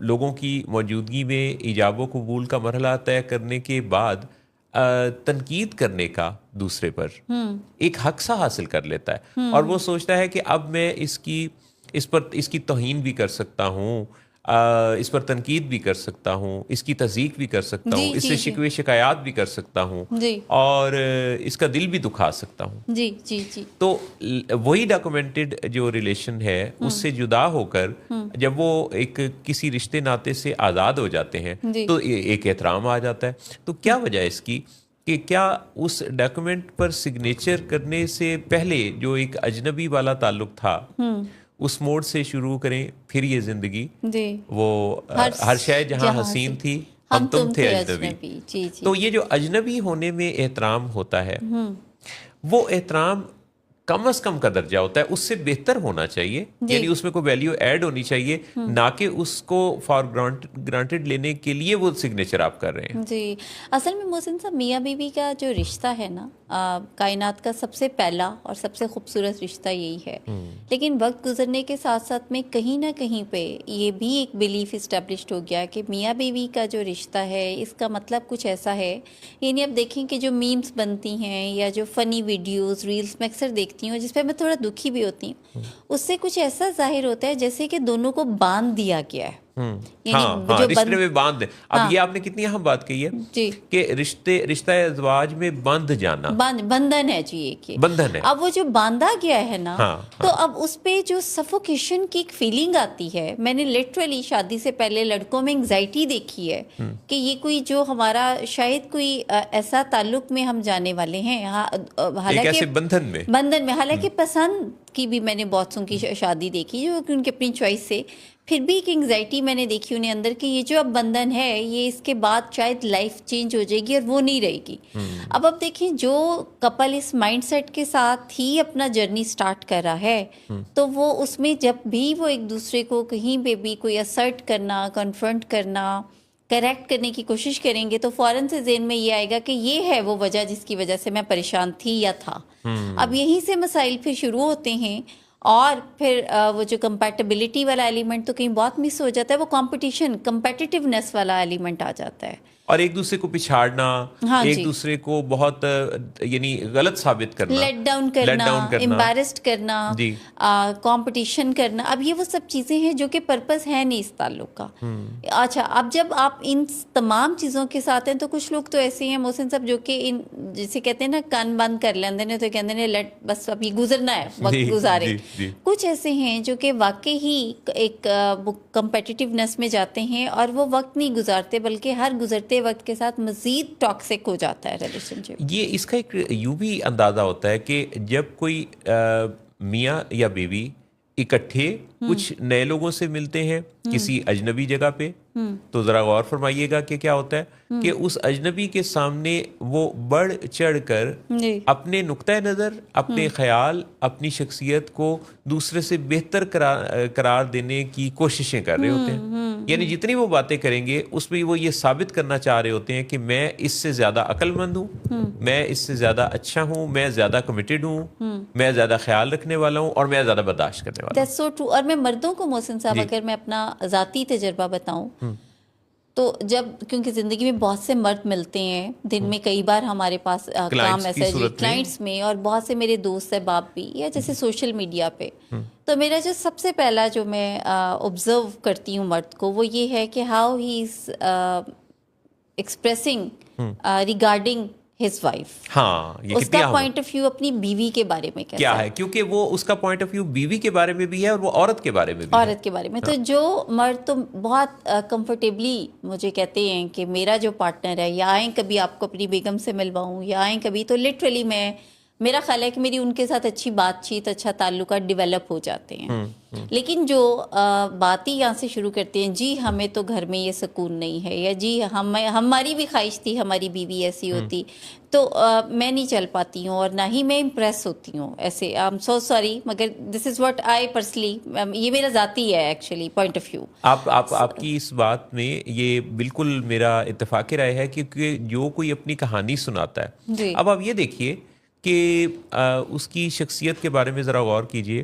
S1: لوگوں کی موجودگی میں ایجاب و قبول کا مرحلہ طے کرنے کے بعد تنقید کرنے کا دوسرے پر ایک حق سا حاصل کر لیتا ہے، اور وہ سوچتا ہے کہ اب میں اس کی توہین بھی کر سکتا ہوں، اس پر تنقید بھی کر سکتا ہوں، اس کی تضییق بھی کر سکتا ہوں، اس سے شکوے شکایات بھی کر سکتا ہوں، اور اس کا دل بھی دکھا سکتا ہوں۔
S2: جی جی جی
S1: تو وہی ڈاکومنٹڈ جو ریلیشن ہے اس سے جدا ہو کر جب وہ ایک کسی رشتے ناطے سے آزاد ہو جاتے ہیں تو ایک احترام آ جاتا ہے۔ تو کیا وجہ ہے اس کی کہ کیا اس ڈاکومنٹ پر سگنیچر کرنے سے پہلے جو ایک اجنبی والا تعلق تھا اس موڈ سے شروع کریں، پھر یہ زندگی وہ ہر شے جہاں حسین تھی ہم تم تھے اجنبی۔ تو یہ جو اجنبی ہونے میں احترام ہوتا ہے وہ احترام کم از کم کا درجہ ہوتا ہے، اس سے بہتر ہونا چاہیے، یعنی اس میں کوئی ویلیو ایڈ ہونی چاہیے، نہ کہ اس کو فار گرانٹیڈ لینے کے لیے وہ سگنیچر آپ کر رہے ہیں۔
S2: جی، اصل میں محسن صاحب میاں بیوی کا جو رشتہ ہے نا، کائنات کا سب سے پہلا اور سب سے خوبصورت رشتہ یہی ہے، لیکن وقت گزرنے کے ساتھ ساتھ میں کہیں نہ کہیں پہ یہ بھی ایک بلیف اسٹیبلشڈ ہو گیا کہ میاں بیوی کا جو رشتہ ہے اس کا مطلب کچھ ایسا ہے، یعنی اب دیکھیں کہ جو میمز بنتی ہیں یا جو فنی ویڈیوز ریلز میں اکثر دیکھتی ہوں جس پہ میں تھوڑا دکھی بھی ہوتی ہوں، اس سے کچھ ایسا ظاہر ہوتا ہے جیسے کہ دونوں کو باندھ دیا گیا ہے،
S1: رشتے میں باندھ دیں۔ اب یہ آپ نے کتنی اہم بات کہی ہے
S2: جی
S1: کہ رشتہ ازواج میں بندھ جانا،
S2: بندھن ہے جی، ایک
S1: بندھن ہے۔
S2: اب وہ جو باندھا گیا ہے نا، تو اب اس پہ جو سفوکیشن کی ایک فیلنگ آتی ہے، میں نے لٹرلی شادی سے پہلے لڑکوں میں انگزائٹی دیکھی ہے کہ یہ کوئی جو ہمارا شاید کوئی ایسا تعلق میں ہم جانے والے ہیں، حالانکہ بندھن میں حالانکہ پسند کی بھی میں نے بہت سوں کی شادی دیکھی جو کہ ان کی اپنی چوائس سے، پھر بھی ایک انگزائٹی میں نے دیکھی انہیں اندر کہ یہ جو اب بندھن ہے یہ اس کے بعد شاید لائف چینج ہو جائے گی اور وہ نہیں رہے گی۔ اب دیکھیں جو کپل اس مائنڈ سیٹ کے ساتھ ہی اپنا جرنی سٹارٹ کر رہا ہے تو وہ اس میں جب بھی وہ ایک دوسرے کو کہیں پہ بھی کوئی اسرٹ کرنا، کنفرنٹ کرنا، کریکٹ کرنے کی کوشش کریں گے تو فوراً سے ذہن میں یہ آئے گا کہ یہ ہے وہ وجہ جس کی وجہ سے میں پریشان تھی یا تھا۔ اب یہیں سے مسائل پھر شروع ہوتے ہیں، اور پھر وہ جو کمپیٹیبلٹی والا ایلیمنٹ تو کہیں بہت مس ہو جاتا ہے، وہ کمپٹیشن کمپیٹیٹیونیس والا ایلیمنٹ آ جاتا ہے،
S1: اور ایک دوسرے کو پچھاڑنا، ایک دوسرے کو بہت یعنی غلط ثابت کرنا،
S2: لیٹ ڈاؤن کرنا، امبیرسڈ کرنا، کمپٹیشن کرنا۔ اب یہ وہ سب چیزیں ہیں جو کہ پرپس ہے نہیں اس تعلق کا۔ اچھا، اب جب آپ ان تمام چیزوں کے ساتھ ہیں تو کچھ لوگ تو ایسے ہیں محسن صاحب جو کہ ان جسے کہتے ہیں نا کان بند کر لیندے نے، تو کہتے ہیں لیٹ بس اب یہ گزرنا ہے، وقت گزارے۔ کچھ ایسے ہیں جو کہ واقعی ہی ایک کمپیٹیٹیونیس میں جاتے ہیں اور وہ وقت نہیں گزارتے بلکہ ہر گزرتے وقت کے ساتھ مزید ٹاکسک ہو جاتا ہے ریلیشن شپ۔
S1: یہ اس کا ایک یوں بھی اندازہ ہوتا ہے کہ جب کوئی میاں یا بیوی اکٹھے کچھ نئے لوگوں سے ملتے ہیں کسی اجنبی جگہ پہ، تو ذرا غور فرمائیے گا کہ کیا ہوتا ہے کہ اس اجنبی کے سامنے وہ بڑھ چڑھ کر اپنے نقطۂ نظر، اپنے خیال، اپنی شخصیت کو دوسرے سے بہتر قرار دینے کی کوششیں کر رہے ہوتے ہیں۔ یعنی جتنی وہ باتیں کریں گے اس میں وہ یہ ثابت کرنا چاہ رہے ہوتے ہیں کہ میں اس سے زیادہ عقل مند ہوں، میں اس سے زیادہ اچھا ہوں، میں زیادہ کمیٹڈ ہوں، میں زیادہ خیال رکھنے والا ہوں، اور میں زیادہ برداشت کرنے والا ہوں۔
S2: That's so true۔ اور میں مردوں کو محسن صاحب اگر میں اپنا ذاتی تجربہ بتاؤں تو جب کیونکہ زندگی میں بہت سے مرد ملتے ہیں دن میں، کئی بار ہمارے پاس کام ایسا ہے کلائنٹس میں، اور بہت سے میرے دوست احباب بھی، یا جیسے سوشل میڈیا پہ، تو میرا جو سب سے پہلا جو میں آبزرو کرتی ہوں مرد کو وہ یہ ہے کہ how he is expressing regarding his wife. اس کا پوائنٹ آف ویو اپنی بیوی کے بارے میں
S1: کیا ہے، کیونکہ وہ اس کا پوائنٹ آف ویو بیوی کے بارے میں بھی ہے اور وہ عورت کے بارے میں بھی،
S2: عورت کے بارے میں۔ تو جو مرد تو بہت کمفرٹیبلی مجھے کہتے ہیں کہ میرا جو پارٹنر ہے، یا آئیں کبھی آپ کو اپنی بیگم سے ملواؤں، یا آئیں کبھی، تو لٹرلی میرا خیال ہے کہ میری ان کے ساتھ اچھی بات چیت، اچھا تعلقات ڈیولپ ہو جاتے ہیں۔ لیکن جو بات ہی یہاں سے شروع کرتے ہیں، جی ہمیں تو گھر میں یہ سکون نہیں ہے، یا جی ہماری بھی خواہش تھی ہماری بیوی ایسی ہوتی، تو میں نہیں چل پاتی ہوں اور نہ ہی میں امپریس ہوتی ہوں ایسے۔ آئی ایم سو سوری، مگر دس از واٹ آئی پرسنلی، یہ میرا ذاتی ہے ایکچولی پوائنٹ آف ویو۔
S1: آپ کی اس بات میں یہ بالکل میرا اتفاق رائے ہے، کیونکہ جو کوئی اپنی کہانی سناتا ہے، اب آپ یہ دیکھیے کہ اس کی شخصیت کے بارے میں ذرا غور کیجئے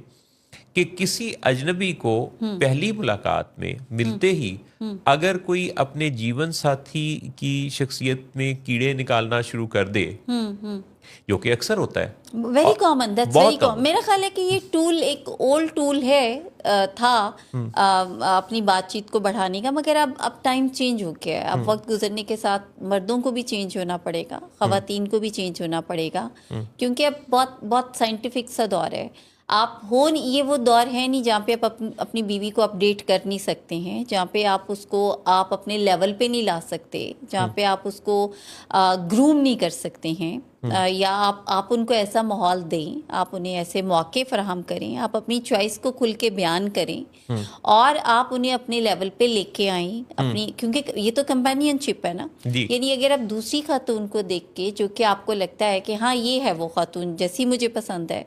S1: کہ کسی اجنبی کو پہلی ملاقات میں ملتے ہی اگر کوئی اپنے جیون ساتھی کی شخصیت میں کیڑے نکالنا شروع کر دے، جو کہ اکثر ہوتا ہے،
S2: ویری کامن، دیٹس
S1: بہت
S2: ویری
S1: common.
S2: کامن. میرا خیال ہے کہ یہ ٹول ایک اولڈ ٹول تھا اپنی بات چیت کو بڑھانے کا، مگر اب ٹائم چینج ہو گیا ہے. اب وقت گزرنے کے ساتھ مردوں کو بھی چینج ہونا پڑے گا، خواتین کو بھی چینج ہونا پڑے گا، کیونکہ اب بہت بہت سائنٹیفک سا دور ہے. یہ وہ دور ہے نہیں جہاں پہ آپ اپنی بیوی کو اپڈیٹ کر نہیں سکتے ہیں، جہاں پہ آپ اپنے لیول پہ نہیں لا سکتے، جہاں پہ آپ اس کو گروم نہیں کر سکتے ہیں، یا آپ ان کو ایسا ماحول دیں، آپ انہیں ایسے موقع فراہم کریں، آپ اپنی چوائس کو کھل کے بیان کریں، اور آپ انہیں اپنے لیول پہ لے کے آئیں کیونکہ یہ تو کمپینین شپ ہے نا. یعنی اگر آپ دوسری خاتون کو دیکھ کے جو کہ آپ کو لگتا ہے کہ ہاں یہ ہے وہ خاتون جیسی مجھے پسند ہے،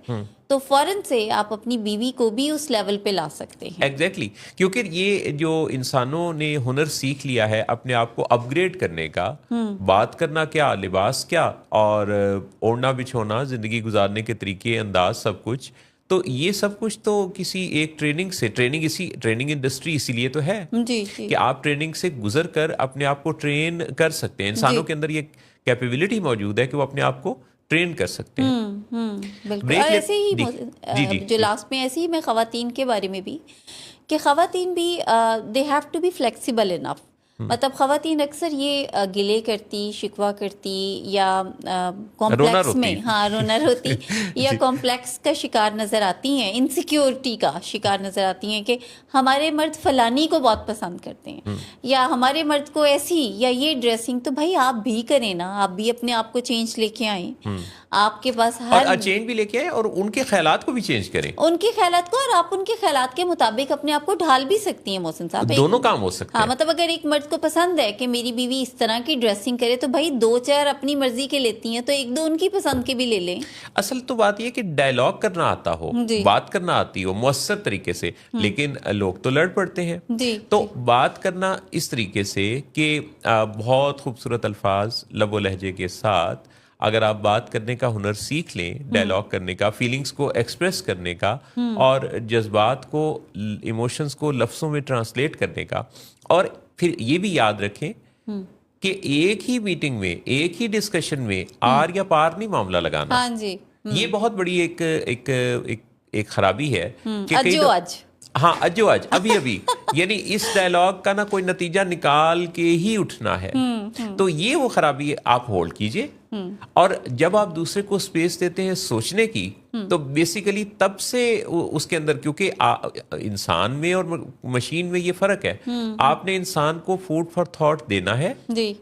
S2: تو فوراً سے آپ اپنی بیوی کو بھی اس لیول پہ لا سکتے ہیں.
S1: ایگزیکٹلی، کیونکہ یہ جو انسانوں نے ہنر سیکھ لیا ہے اپنے آپ کو اپ گریڈ کرنے کا، بات کرنا کیا، لباس کیا، اور اوڑھنا بچھونا، زندگی گزارنے کے طریقے، انداز، سب کچھ، تو یہ سب کچھ تو کسی ایک ٹریننگ انڈسٹری اسی لیے تو ہے کہ آپ ٹریننگ سے گزر کر اپنے آپ کو ٹرین کر سکتے ہیں. انسانوں کے اندر یہ کیپیبلٹی موجود ہے کہ وہ اپنے آپ کو ٹرین کر سکتے ہیں.
S2: بالکل. اور ایسے ہی جو لاسٹ میں ایسے ہی میں خواتین کے بارے میں بھی کہ خواتین بھی they have to be flexible enough. مطلب خواتین اکثر یہ گلے کرتی، شکوہ کرتی، یا کمپلیکس میں رونا روتی یا کمپلیکس کا شکار نظر آتی ہیں، انسیکیورٹی کا شکار نظر آتی ہیں کہ ہمارے مرد فلانی کو بہت پسند کرتے ہیں، یا ہمارے مرد کو ایسی یا یہ ڈریسنگ. تو بھائی آپ بھی کریں نا، آپ بھی اپنے آپ کو چینج لے کے آئیں. آپ کے پاس
S1: اور چینج بھی لے کے آئیں اور ان کے خیالات کو بھی چینج کریں،
S2: ان کے خیالات کو، اور آپ ان کے خیالات کے مطابق اپنے آپ کو ڈھال بھی سکتی ہیں. محسن صاحب،
S1: دونوں کام ہو سکتے ہیں.
S2: ہاں، مطلب اگر ایک مرد کو پسند ہے کہ میری بیوی اس طرح کی ڈریسنگ کرے، تو بھائی دو چار اپنی مرضی کے لیتی ہیں تو ایک دو ان کی پسند کے بھی لے لیں.
S1: اصل تو بات یہ کہ ڈائلاگ کرنا آتا ہو، بات کرنا آتی ہو مؤثر طریقے سے، لیکن لوگ تو لڑ پڑتے ہیں. تو بات کرنا اس طریقے سے کہ بہت خوبصورت الفاظ، لب و لہجے کے ساتھ اگر آپ بات کرنے کا ہنر سیکھ لیں، ڈائلاگ کرنے کا، فیلنگز کو ایکسپریس کرنے کا، اور جذبات کو، ایموشنز کو لفظوں میں ٹرانسلیٹ کرنے کا، اور پھر یہ بھی یاد رکھیں کہ ایک ہی میٹنگ میں، ایک ہی ڈسکشن میں آر یا پار نہیں معاملہ لگانا.
S2: ہاں جی،
S1: یہ بہت بڑی ایک خرابی ہے کہ اجو اج ابھی یعنی اس ڈائلاگ کا نا کوئی نتیجہ نکال کے ہی اٹھنا ہے. تو یہ وہ خرابی آپ ہولڈ کیجئے، اور جب آپ دوسرے کو اسپیس دیتے ہیں سوچنے کی، تو بیسیکلی تب سے اس کے اندر، کیونکہ انسان میں اور مشین میں یہ فرق ہے، آپ نے انسان کو فوڈ فار تھاٹ دینا ہے،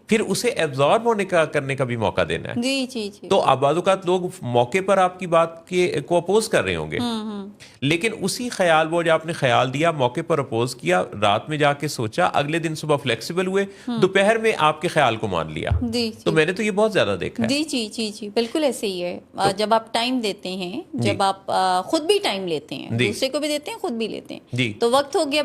S1: پھر اسے ایبزارب کرنے کا بھی موقع دینا ہے. تو اب بعض اوقات لوگ موقع پر آپ کی بات کو اپوز کر رہے ہوں گے، لیکن اسی خیال، وہ جو آپ نے خیال دیا، موقع پر اپوز کیا، رات میں جا کے سوچا، اگلے دن صبح فلیکسیبل ہوئے، دوپہر میں آپ کے خیال کو مان لیا. تو میں نے تو یہ بہت زیادہ دیکھا ہے.
S2: جی بالکل ایسے ہی ہے. جب آپ ٹائم دیتے ہیں، جب آپ خود بھی ٹائم لیتے ہیں، دوسرے کو بھی دیتے ہیں، خود بھی لیتے ہیں. تو وقت ہو گیا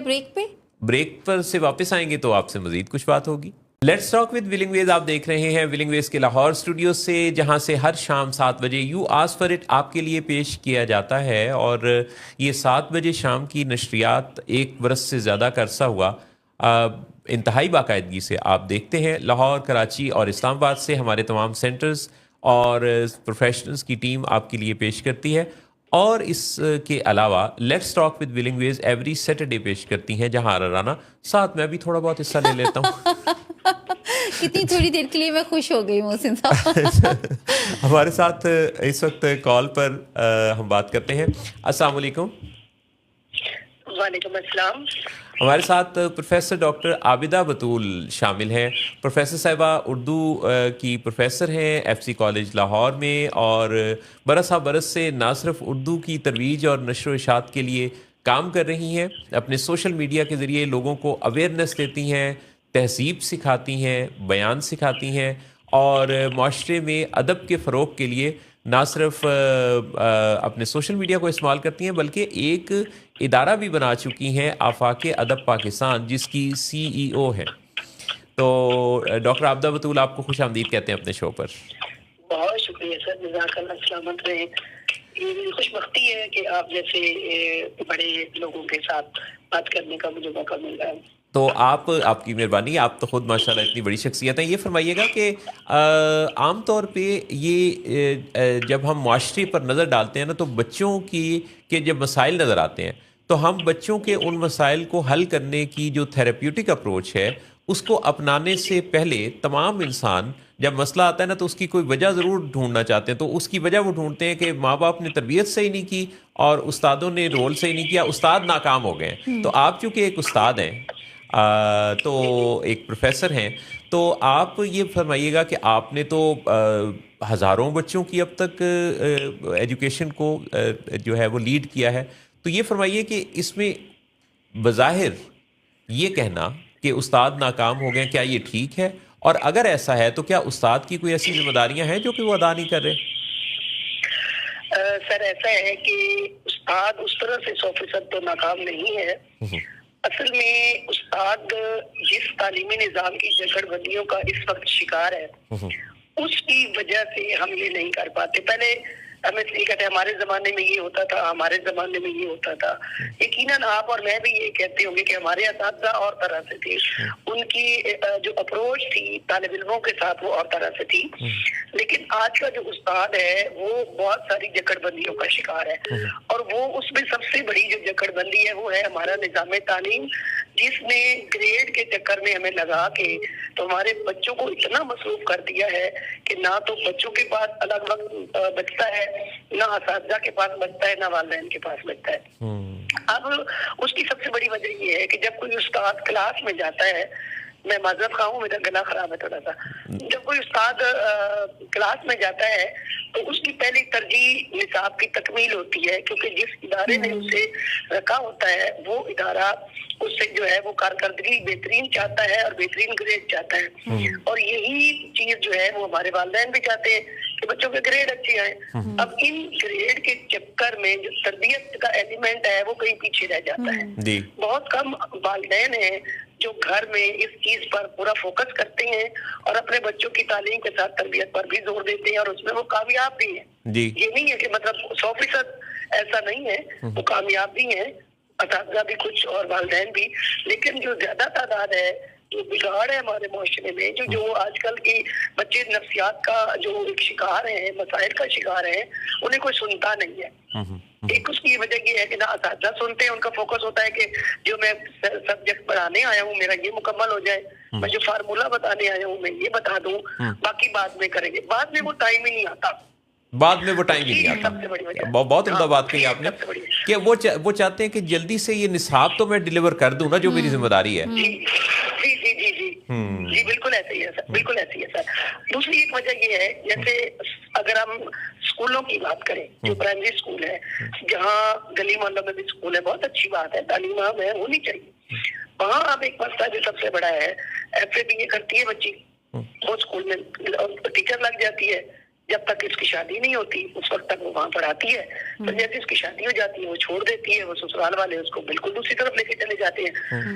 S2: بریک پر سے واپس آئیں گے تو آپ سے مزید کچھ بات ہوگی. لیٹس ٹاک ود ولنگ ویز آپ دیکھ رہے ہیں ولنگ ویز کے لاہور اسٹوڈیو سے، جہاں سے ہر شام 7 بجے یو آسک فار اٹ آپ کے لیے پیش کیا جاتا ہے. اور یہ 7 بجے شام کی نشریات 1 برس سے زیادہ کا عرصہ ہوا انتہائی باقاعدگی سے آپ دیکھتے ہیں. لاہور، کراچی اور اسلام آباد سے ہمارے تمام سینٹرز اور پروفیشنلز کی ٹیم آپ کے لیے پیش کرتی ہے. اور اس کے علاوہ let's talk with Willing Ways every Saturday پیش کرتی ہیں، جہاں رانا ساتھ میں بھی تھوڑا بہت حصہ لے لیتا ہوں. کتنی تھوڑی دیر کے لیے میں خوش ہو گئی محسن صاحب.
S1: ہمارے ساتھ اس وقت کال پر ہم بات کرتے ہیں. السلام علیکم.
S4: وعلیکم السلام.
S1: ہمارے ساتھ پروفیسر ڈاکٹر عابدہ بطول شامل ہیں. پروفیسر صاحبہ اردو کی پروفیسر ہیں ایف سی کالج لاہور میں، اور برس سے نہ صرف اردو کی ترویج اور نشر و اشاعت کے لیے کام کر رہی ہیں، اپنے سوشل میڈیا کے ذریعے لوگوں کو اویئرنیس دیتی ہیں، تہذیب سکھاتی ہیں، بیان سکھاتی ہیں، اور معاشرے میں ادب کے فروغ کے لیے نہ صرف اپنے سوشل میڈیا کو استعمال کرتی ہیں بلکہ ایک ادارہ بھی بنا چکی ہیں، آفاق ادب پاکستان، جس کی CEO ہے. تو ڈاکٹر عابدہ بطول آپ کو خوش آمدید کہتے ہیں اپنے شو پر.
S4: بہت شکریہ سر، جزاک اللہ، سلامت رہیں. یہ میری خوش بختی ہے کہ آپ جیسے بڑے لوگوں کے ساتھ بات کرنے کا مجھے موقع مل رہا ہے.
S1: تو آپ کی مہربانی، آپ تو خود ماشاءاللہ اتنی بڑی شخصیت ہیں. یہ فرمائیے گا کہ عام طور پہ یہ جب ہم معاشرے پر نظر ڈالتے ہیں نا، تو بچوں کے جب مسائل نظر آتے ہیں تو ہم بچوں کے ان مسائل کو حل کرنے کی جو تھیراپیوٹک اپروچ ہے اس کو اپنانے سے پہلے تمام انسان جب مسئلہ آتا ہے نا تو اس کی کوئی وجہ ضرور ڈھونڈنا چاہتے ہیں. تو اس کی وجہ وہ ڈھونڈتے ہیں کہ ماں باپ نے تربیت صحیح نہیں کی اور استادوں نے رول صحیح نہیں کیا، استاد ناکام ہو گئے ہیں. تو آپ چونکہ ایک استاد ہیں تو ایک پروفیسر ہیں، تو آپ یہ فرمائیے گا کہ آپ نے تو ہزاروں بچوں کی اب تک ایجوکیشن کو جو ہے وہ لیڈ کیا ہے. تو یہ فرمائیے کہ اس میں بظاہر یہ کہنا کہ استاد ناکام ہو گئے، کیا یہ ٹھیک ہے؟ اور اگر ایسا ہے تو کیا استاد کی کوئی ایسی ذمہ داریاں ہیں جو کہ وہ ادا نہیں کر رہے؟
S4: سر ایسا ہے کہ استاد اس طرح سے 100% تو ناکام نہیں ہے. اصل میں استاد جس تعلیمی نظام کی جکڑ بندیوں کا اس وقت شکار ہے اس کی وجہ سے ہم یہ نہیں کر پاتے. پہلے ہمیں یہ کہتے ہیں ہمارے زمانے میں یہ ہوتا تھا، ہمارے زمانے میں یہ ہوتا تھا. یقیناً آپ اور میں بھی یہ کہتے ہوں گے کہ ہمارے اساتذہ اور طرح سے تھے، ان کی جو اپروچ تھی طالب علموں کے ساتھ وہ اور طرح سے تھی. لیکن آج کا جو استاد ہے وہ بہت ساری جکڑ بندیوں کا شکار ہے، اور وہ اس میں سب سے بڑی جو جکڑ بندی ہے وہ ہے ہمارا نظام تعلیم، جس نے گریڈ کے چکر میں ہمیں لگا کے تو ہمارے بچوں کو اتنا مصروف کر دیا ہے کہ نہ تو بچوں کے پاس الگ وقت بچتا ہے، نہ اساتذہ کے پاس بچتا ہے، نہ والدین کے پاس بچتا ہے. اب اس کی سب سے بڑی وجہ یہ ہے کہ جب کوئی استاد کلاس میں جاتا ہے، میں معذرت خواہ ہوں، میرا گلا خراب ہے تھوڑا سا، جب کوئی استاد کلاس میں جاتا ہے تو اس کی پہلی ترجیح نصاب کی تکمیل ہوتی ہے، کیونکہ جس ادارے نے اسے رکھا ہوتا ہے وہ ادارہ اس سے جو ہے وہ کارکردگی بہترین چاہتا ہے اور بہترین گریڈ چاہتا ہے. اور یہی چیز جو ہے وہ ہمارے والدین بھی چاہتے ہیں کہ بچوں کے گریڈ اچھے آئیں. اب ان گریڈ کے چکر میں جو تربیت کا ایلیمنٹ ہے وہ کہیں پیچھے رہ جاتا ہے. بہت کم والدین ہیں جو گھر میں اس چیز پر پورا فوکس کرتے ہیں اور اپنے بچوں کی تعلیم کے ساتھ تربیت پر بھی زور دیتے ہیں، اور اس میں وہ کامیاب بھی ہیں. یہ نہیں ہے کہ مطلب 100% ایسا نہیں ہے، وہ کامیاب بھی ہیں، اساتذہ بھی کچھ اور والدین بھی. لیکن جو زیادہ تعداد ہے، جو بگاڑ ہے ہمارے معاشرے میں، جو آج کل کی بچے نفسیات کا جو ایک شکار ہیں، مسائل کا شکار ہیں، انہیں کوئی سنتا نہیں ہے. ایک اس کی وجہ یہ ہے کہ نہ اساتذہ سنتے ہیں، ان کا فوکس ہوتا ہے کہ جو میں سبجیکٹ پڑھانے آیا ہوں میرا یہ مکمل ہو جائے، میں جو فارمولا بتانے آیا ہوں میں یہ بتا دوں، باقی بعد میں کریں گے. بعد میں وہ ٹائم ہی نہیں آتا،
S1: بعد میں وہ ٹائم ہی نہیں آتا. بہت عمدہ بات کہی آپ نے کہ وہ چاہتے ہیں کہ جلدی سے یہ نصاب تو میں ڈیلیور کر دوں نا جو میری ذمہ داری ہے.
S4: جی بالکل ایسے ہی ہے سر، بالکل ایسے ہی ہے سر. دوسری ایک وجہ یہ ہے، جیسے اگر ہم اسکولوں کی بات کریں، جو پرائمری اسکول ہے، جہاں گلی محلوں میں بھی اسکول ہے، بہت اچھی بات ہے، تعلیم عام ہے، ہونی چاہیے. وہاں اب ایک مسئلہ جو سب سے بڑا ہے، ایف اے بی اے کرتی ہے بچی، وہ اسکول میں ٹیچر لگ جاتی ہے، جب تک اس کی شادی نہیں ہوتی اس وقت تک وہ وہاں پڑھاتی ہے. پھر جیسے اس کی شادی ہو جاتی ہے وہ چھوڑ دیتی ہے، وہ سسرال والے اس کو بالکل دوسری طرف لے کے چلے جاتے ہیں.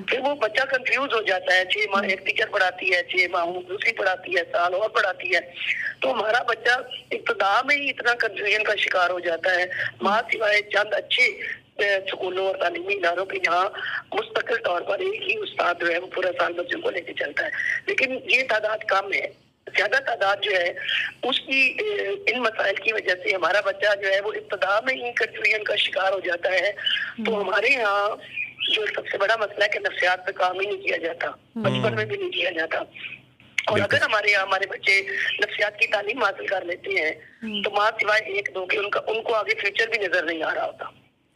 S4: پھر وہ بچہ کنفیوز ہو جاتا ہے، 6 ماہ ایک ٹیچر پڑھاتی ہے، 6 ماہ دوسری پڑھاتی ہے، سال اور پڑھاتی ہے. تو ہمارا بچہ ابتدا میں ہی اتنا کنفیوژن کا شکار ہو جاتا ہے. ماں سوائے چند اچھے اسکولوں اور تعلیمی اداروں کے جہاں مستقل طور پر ایک ہی استاد جو ہے وہ پورا سال بچوں کو لے کے چلتا ہے. لیکن یہ تعداد کم ہے، زیادہ تعداد جو ہے اس کی ان مسائل کی وجہ سے ہمارا بچہ جو ہے وہ ابتدا میں ہی کنفیوژن کا شکار ہو جاتا ہے. تو ہمارے یہاں جو سب سے بڑا مسئلہ ہے کہ نفسیات پہ کام ہی نہیں کیا جاتا، بچپن میں بھی نہیں کیا جاتا. اور اگر ہمارے یہاں ہمارے بچے نفسیات کی تعلیم حاصل کر لیتے ہیں تو ماں سوائے 1-2 کے ان کو آگے فیوچر بھی نظر نہیں آ رہا ہوتا.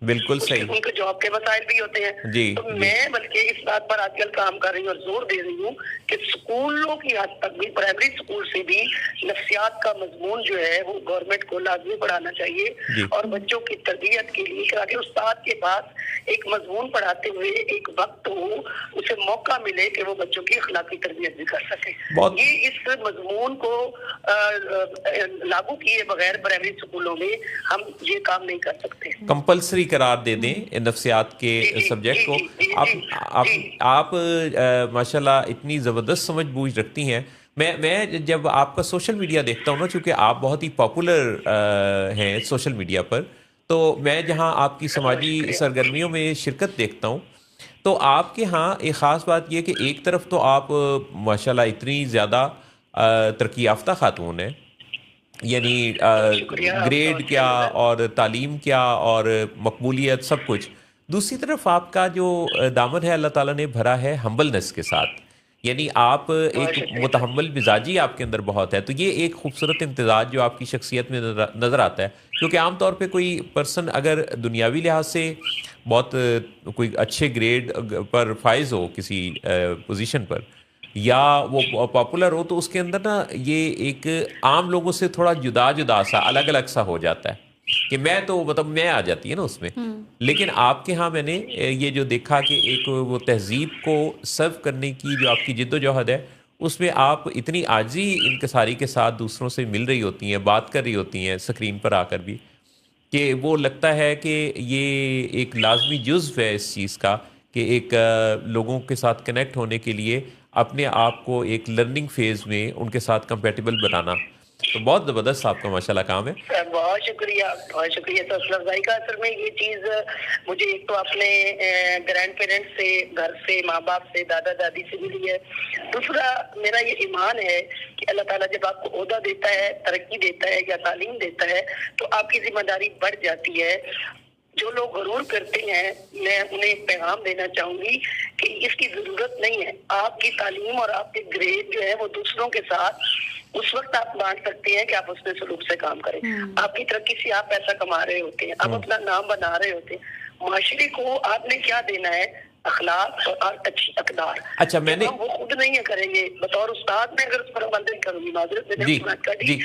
S1: بالکل صحیح.
S4: ان کے جاب کے مسائل بھی ہوتے ہیں. تو میں بلکہ اس بات پر آج کل کام کر رہی ہوں اور زور دے رہی ہوں کہ اسکولوں کی حد تک بھی، پرائمری اسکول سے بھی نفسیات کا مضمون جو ہے وہ گورنمنٹ کو لازمی پڑھانا چاہیے. اور بچوں کی تربیت کے لیے کہ استاد کے پاس ایک مضمون پڑھاتے ہوئے ایک وقت ہو، اسے موقع ملے کہ وہ بچوں کی اخلاقی تربیت بھی کر سکے. یہ اس مضمون کو لاگو کیے بغیر پرائمری اسکولوں میں ہم یہ کام نہیں کر سکتے.
S1: کمپلسری قرار دے دیں نفسیات کے سبجیکٹ کو. آپ ماشاءاللہ اتنی زبردست سمجھ بوجھ رکھتی ہیں. میں جب آپ کا سوشل میڈیا دیکھتا ہوں نا، چونکہ آپ بہت ہی پاپولر ہیں سوشل میڈیا پر، تو میں جہاں آپ کی سماجی سرگرمیوں میں شرکت دیکھتا ہوں، تو آپ کے ہاں ایک خاص بات یہ کہ ایک طرف تو آپ ماشاءاللہ اتنی زیادہ ترقی یافتہ خاتون ہیں، یعنی
S4: شکریہ آپ کا،
S1: گریڈ کیا اور تعلیم کیا اور مقبولیت سب کچھ. دوسری طرف آپ کا جو دامن ہے اللہ تعالیٰ نے بھرا ہے ہمبلنس کے ساتھ، یعنی آپ ایک متحمل مزاجی آپ کے اندر بہت ہے. تو یہ ایک خوبصورت امتزاج جو آپ کی شخصیت میں نظر آتا ہے، کیونکہ عام طور پہ کوئی پرسن اگر دنیاوی لحاظ سے بہت کوئی اچھے گریڈ پر فائز ہو کسی پوزیشن پر، یا وہ پاپولر ہو، تو اس کے اندر نا یہ ایک عام لوگوں سے تھوڑا جدا جدا سا الگ الگ سا ہو جاتا ہے کہ میں تو مطلب میں آ جاتی ہے نا اس میں. لیکن آپ کے ہاں میں نے یہ جو دیکھا کہ ایک وہ تہذیب کو سرو کرنے کی جو آپ کی جد و جہد ہے، اس میں آپ اتنی عاجزی انکساری کے ساتھ دوسروں سے مل رہی ہوتی ہیں، بات کر رہی ہوتی ہیں اسکرین پر آ کر بھی، کہ وہ لگتا ہے کہ یہ ایک لازمی جزو ہے اس چیز کا کہ ایک لوگوں کے ساتھ کنیکٹ ہونے کے لیے اپنے آپ کو ایک لرننگ فیز میں ان کے ساتھ کمپیٹیبل بنانا. تو بہت زبردست آپ کا ماشاءاللہ کام ہے.
S4: بہت شکریہ، بہت شکریہ. تو حوصلہ افزائی کا اصل میں یہ چیز مجھے ایک تو اپنے گرینڈ پیرنٹس سے، گھر سے، ماں باپ سے، دادا دادی سے ملی ہے. دوسرا میرا یہ ایمان ہے کہ اللہ تعالیٰ جب آپ کو عہدہ دیتا ہے، ترقی دیتا ہے یا تعلیم دیتا ہے، تو آپ کی ذمہ داری بڑھ جاتی ہے. جو لوگ غرور کرتے ہیں، میں انہیں ایک پیغام دینا چاہوں گی کہ اس کی ضرورت نہیں ہے. آپ کی تعلیم اور آپ کے گریڈ جو ہے وہ دوسروں کے ساتھ اس وقت آپ بانٹ سکتے ہیں کہ آپ اس میں سلوک سے کام کریں. آپ کی ترقی سے آپ پیسہ کما رہے ہوتے ہیں، آپ اپنا نام بنا رہے ہوتے ہیں. معاشرے کو آپ نے کیا دینا ہے؟ اخلاق اور اچھی اقدار.
S1: اچھا، میں نے
S4: وہ خود نہیں کریں گے. بطور استاد میں اگر اس پر عمل کروں گی، معذرت
S1: جی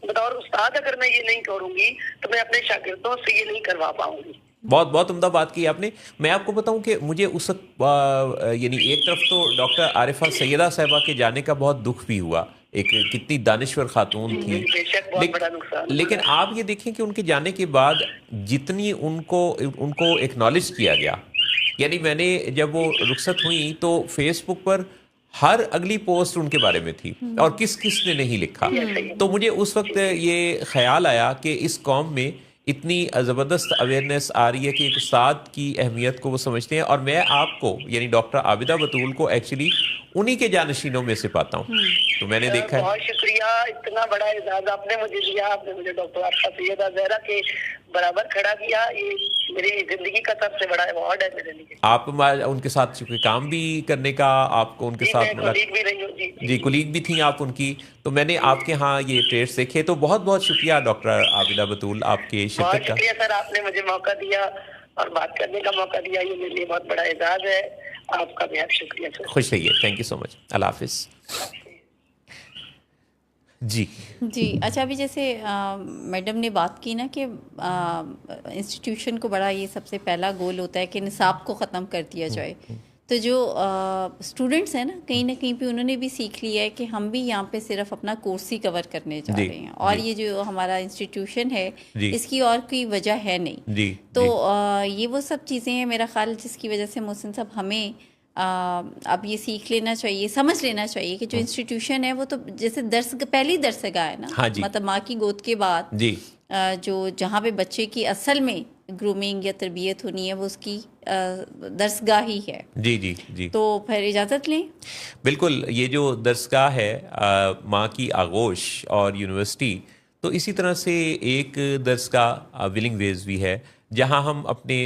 S4: بطور استاد اگر میں یہ نہیں کروں گی تو میں اپنے شاگردوں سے یہ نہیں کروا پاؤں گی.
S1: بہت بہت عمدہ بات کی آپ نے. میں آپ کو بتاؤں کہ مجھے اس وقت یعنی ایک طرف تو ڈاکٹر عارفہ سیدہ صاحبہ کے جانے کا بہت دکھ بھی ہوا، ایک کتنی دانشور خاتون تھی، لیکن آپ یہ دیکھیں کہ ان کے جانے کے بعد جتنی ان کو ایکنالج کیا گیا، یعنی میں نے جب وہ رخصت ہوئی تو فیس بک پر ہر اگلی پوسٹ ان کے بارے میں تھی اور کس نے نہیں لکھا. تو مجھے اس وقت یہ خیال آیا کہ اس قوم میں اتنی زبردست اویئرنیس آ رہی ہے کہ ایک استاد کی اہمیت کو وہ سمجھتے ہیں. اور میں آپ کو یعنی ڈاکٹر عابدہ بطول کو ایکچولی انہی کے جانشینوں میں سے پاتا ہوں. تو میں نے دیکھا ہے.
S4: بہت شکریہ، اتنا بڑا اعزاز آپ نے مجھے دیا. آپ نے مجھے ڈاکٹر عارفہ سیدہ زہرا کے برابر کھڑا کیا. یہ میری زندگی کا سب سے بڑا ایوارڈ ہے میرے لیے.
S1: آپ ان کے ساتھ چونکہ کام بھی کرنے کا آپ کو ان کے ساتھ
S4: کولیگ بھی رہی ہوں.
S1: جی کولیگ بھی تھیں آپ ان کی. تو میں نے آپ کے ہاں یہ ٹریٹس دیکھے. تو بہت بہت شکریہ ڈاکٹر عابدہ بطول آپ کے شرکت کا.
S4: بہت شکریہ سر، آپ نے مجھے موقع دیا اور بات کرنے کا موقع دیا. یہ میرے لیے بہت بڑا اعزاز ہے. آپ کا بہت شکریہ سر.
S1: خوش رہیے. تھینک یو سو مچ. اللہ حافظ. جی
S2: اچھا، ابھی جیسے میڈم نے بات کی نا کہ انسٹیٹیوشن کو بڑا یہ سب سے پہلا گول ہوتا ہے کہ نصاب کو ختم کر دیا جائے. تو جو اسٹوڈنٹس ہیں نا، کہیں نہ کہیں پہ انہوں نے بھی سیکھ لیا ہے کہ ہم بھی یہاں پہ صرف اپنا کورس ہی کور کرنے جا رہے ہیں، اور یہ جو ہمارا انسٹیٹیوشن ہے اس کی اور کوئی وجہ ہے نہیں. تو یہ وہ سب چیزیں ہیں میرا خیال جس کی وجہ سے محسن صاحب ہمیں اب یہ سیکھ لینا چاہیے، سمجھ لینا چاہیے کہ جو انسٹیٹیوشن ہے وہ تو جیسے پہلی درسگاہ ہے نا، مطلب ماں کی گود کے بعد جو جہاں پہ بچے کی اصل میں گرومنگ یا تربیت ہونی ہے وہ اس کی درسگاہ ہی ہے.
S1: جی
S2: تو پھر اجازت لیں.
S1: بالکل. یہ جو درسگاہ ہے ماں کی آغوش اور یونیورسٹی، تو اسی طرح سے ایک درسگاہ ولنگ ویز بھی ہے جہاں ہم اپنے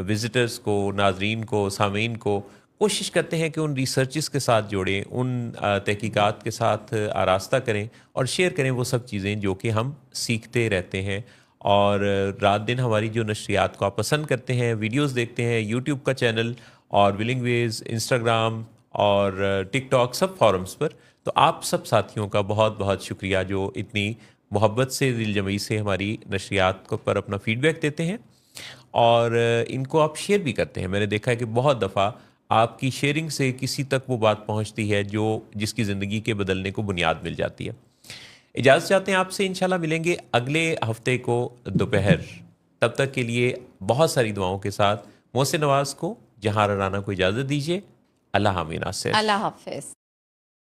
S1: وزٹرز کو، ناظرین کو، سامعین کو کوشش کرتے ہیں کہ ان ریسرچز کے ساتھ جوڑیں، ان تحقیقات کے ساتھ آراستہ کریں اور شیئر کریں وہ سب چیزیں جو کہ ہم سیکھتے رہتے ہیں. اور رات دن ہماری جو نشریات کو آپ پسند کرتے ہیں، ویڈیوز دیکھتے ہیں، یوٹیوب کا چینل اور ولنگ ویز، انسٹاگرام اور ٹک ٹاک، سب فورمز پر. تو آپ سب ساتھیوں کا بہت بہت شکریہ جو اتنی محبت سے، دل جمعی سے ہماری نشریات کو پر اپنا فیڈ بیک دیتے ہیں اور ان کو آپ شیئر بھی کرتے ہیں. میں نے دیکھا ہے کہ بہت دفعہ آپ کی شیئرنگ سے کسی تک وہ بات پہنچتی ہے جس کی زندگی کے بدلنے کو بنیاد مل جاتی ہے. اجازت چاہتے ہیں آپ سے. انشاءاللہ ملیں گے اگلے ہفتے کو دوپہر. تب تک کے لیے بہت ساری دعاؤں کے ساتھ محسن نواز کو، جہاں رانا کو اجازت دیجیے. اللہ حافظ.
S2: اللہ حافظ.